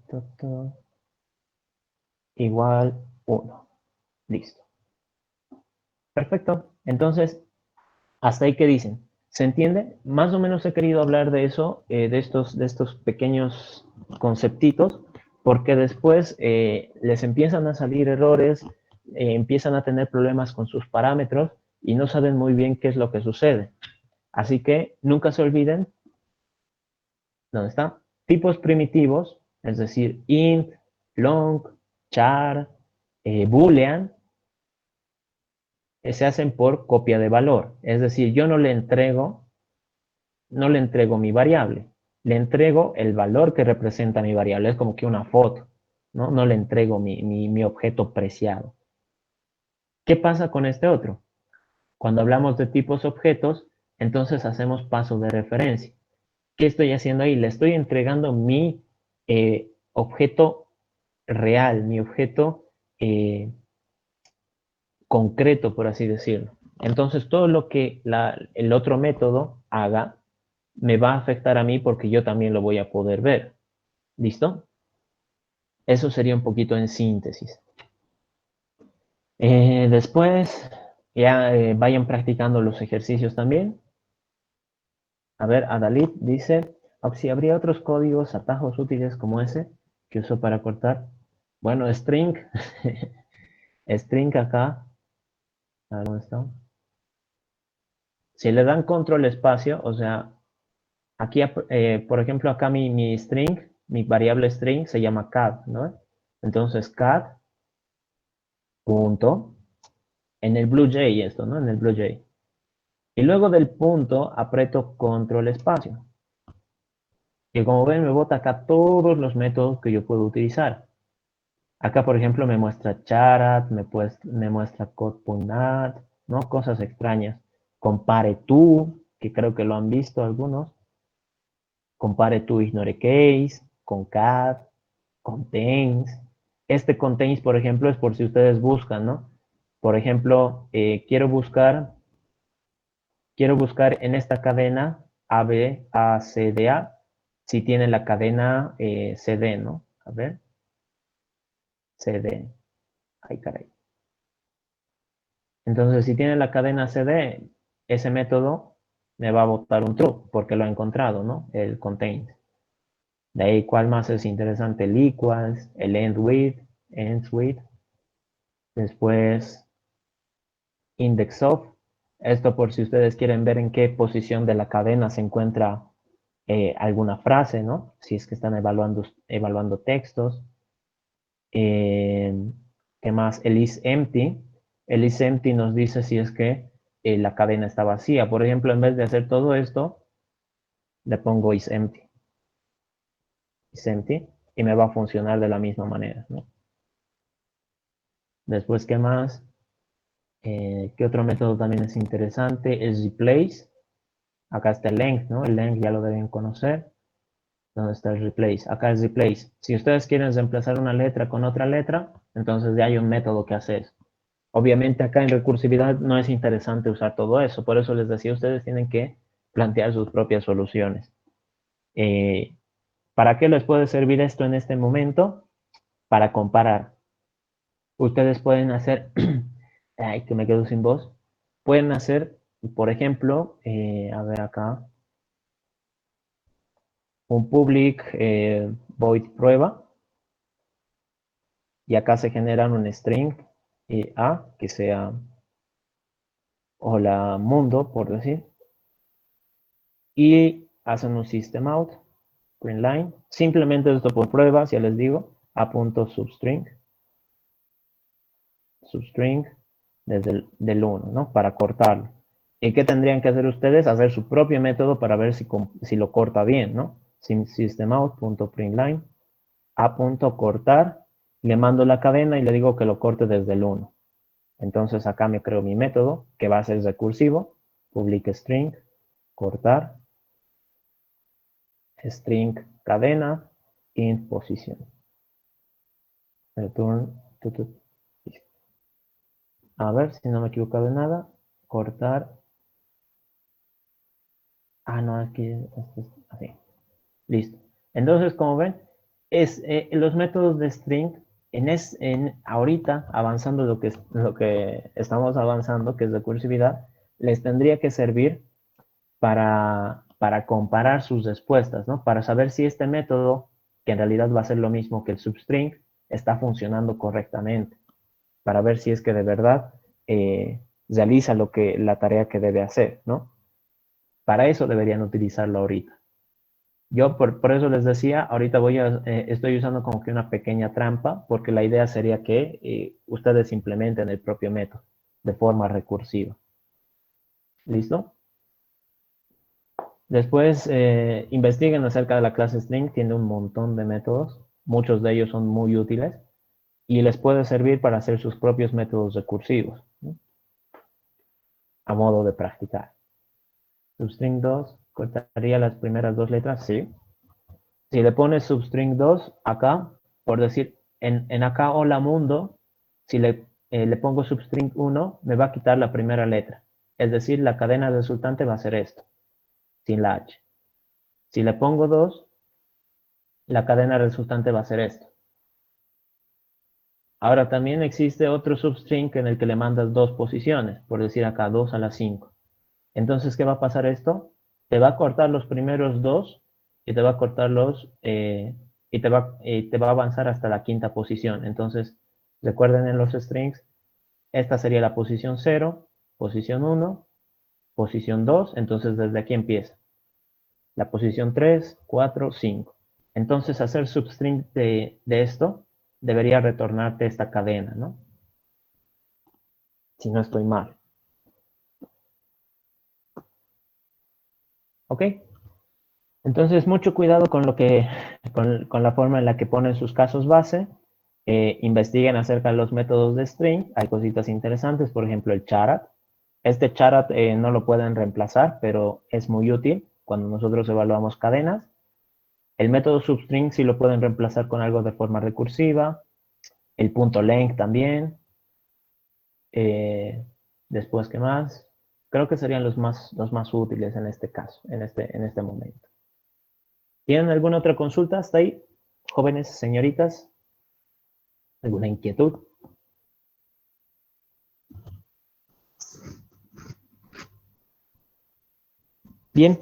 tu, tu. Igual 1. Listo. Perfecto. Entonces, hasta ahí que dicen. ¿Se entiende? Más o menos he querido hablar de eso, de estos pequeños conceptitos, porque después les empiezan a salir errores, empiezan a tener problemas con sus parámetros y no saben muy bien qué es lo que sucede. Así que nunca se olviden, ¿dónde está? Tipos primitivos, es decir, int, long, char, boolean, se hacen por copia de valor. Es decir, yo no le entrego mi variable, le entrego el valor que representa mi variable, es como que una foto, ¿no? No le entrego mi objeto preciado. ¿Qué pasa con este otro? Cuando hablamos de tipos objetos, entonces hacemos paso de referencia. ¿Qué estoy haciendo ahí? Le estoy entregando mi objeto real, mi objeto concreto, por así decirlo. Entonces, todo lo que el otro método haga me va a afectar a mí porque yo también lo voy a poder ver. ¿Listo? Eso sería un poquito en síntesis. Después, ya vayan practicando los ejercicios también. A ver, Adalid dice, si habría otros códigos, atajos útiles como ese que uso para cortar. Bueno, string, string acá. A ver, ¿dónde está? Si le dan control espacio, o sea, aquí, por ejemplo, acá mi string, mi variable string se llama cat, ¿no? Entonces, cat, punto, en el BlueJ esto, ¿no? En el BlueJ. Y luego del punto aprieto control espacio. Y como ven, me bota acá todos los métodos que yo puedo utilizar. Acá, por ejemplo, me muestra charat, me muestra code.nat, ¿no? Cosas extrañas. Compare to, que creo que lo han visto algunos. Compare to ignore case, concat, contains. Este contains, por ejemplo, es por si ustedes buscan, ¿no? Por ejemplo, quiero buscar en esta cadena A, B, A, C, D, A, si tiene la cadena CD, ¿no? A ver, CD. Ay, caray. Entonces, si tiene la cadena CD, ese método me va a botar un true porque lo ha encontrado, ¿no? El contains. De ahí, ¿cuál más es interesante? El equals, el ends with. Después, index of. Esto por si ustedes quieren ver en qué posición de la cadena se encuentra alguna frase, ¿no? Si es que están evaluando textos. Eh, ¿Qué más? El is empty. El is empty nos dice si es que la cadena está vacía. Por ejemplo, en vez de hacer todo esto, le pongo is empty, y me va a funcionar de la misma manera, ¿no? Después, ¿qué más? ¿Qué otro método también es interesante? Es replace. Acá está el length, ¿no? El length ya lo deben conocer. ¿Dónde está el replace? Acá es replace. Si ustedes quieren reemplazar una letra con otra letra, entonces ya hay un método que hace eso. Obviamente acá en recursividad no es interesante usar todo eso, por eso les decía, ustedes tienen que plantear sus propias soluciones. Eh, ¿Para qué les puede servir esto en este momento? Para comparar. Ustedes pueden hacer, ay, que me quedo sin voz, pueden hacer, por ejemplo, a ver acá, un public void prueba, y acá se generan un string A, que sea hola mundo, por decir, y hacen un system out, printline, simplemente esto por pruebas, ya les digo, a.substring, substring desde del 1, ¿no? Para cortarlo. ¿Y qué tendrían que hacer ustedes? Hacer su propio método para ver si lo corta bien, ¿no? Systemout.println, a.cortar, le mando la cadena y le digo que lo corte desde el 1. Entonces acá me creo mi método, que va a ser recursivo, public string, cortar, string cadena, int posición. Return, a ver si no me he equivocado de nada, cortar, no, aquí, esto es así, listo. Entonces, como ven, los métodos de string, ahorita, avanzando lo que estamos avanzando, que es recursividad, les tendría que servir para comparar sus respuestas, ¿no? Para saber si este método, que en realidad va a ser lo mismo que el substring, está funcionando correctamente, para ver si es que de verdad realiza la tarea que debe hacer, ¿no? Para eso deberían utilizarlo ahorita. Yo por eso les decía, ahorita estoy usando como que una pequeña trampa, porque la idea sería que ustedes implementen el propio método de forma recursiva. ¿Listo? Después, investiguen acerca de la clase string, tiene un montón de métodos, muchos de ellos son muy útiles y les puede servir para hacer sus propios métodos recursivos, ¿no? A modo de practicar. Substring 2, cortaría las primeras dos letras, sí. Si le pones substring 2 acá, por decir, en acá hola mundo, si le pongo substring 1, me va a quitar la primera letra. Es decir, la cadena resultante va a ser esto, sin la H. Si le pongo 2, la cadena resultante va a ser esto. Ahora también existe otro substring en el que le mandas dos posiciones, por decir acá 2 a la 5. Entonces, ¿qué va a pasar esto? Te va a cortar los primeros dos y te va a cortar te va a avanzar hasta la quinta posición. Entonces, recuerden en los strings, esta sería la posición 0, posición 1, posición 2, entonces desde aquí empieza. La posición 3, 4, 5. Entonces, hacer substring de esto debería retornarte esta cadena, ¿no? Si no estoy mal. ¿Ok? Entonces, mucho cuidado con la forma en la que ponen sus casos base. Investiguen acerca de los métodos de string. Hay cositas interesantes, por ejemplo, el charat. Este charat no lo pueden reemplazar, pero es muy útil cuando nosotros evaluamos cadenas. El método substring sí lo pueden reemplazar con algo de forma recursiva. El punto length también. Eh, Después, ¿qué más? Creo que serían los más útiles en este caso, en este momento. ¿Tienen alguna otra consulta hasta ahí? Jóvenes, señoritas, ¿alguna inquietud? Bien,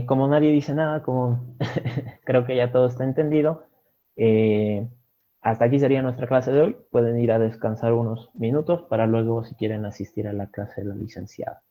como nadie dice nada, como creo que ya todo está entendido, eh, hasta aquí sería nuestra clase de hoy. Pueden ir a descansar unos minutos para luego, si quieren, asistir a la clase de la licenciada.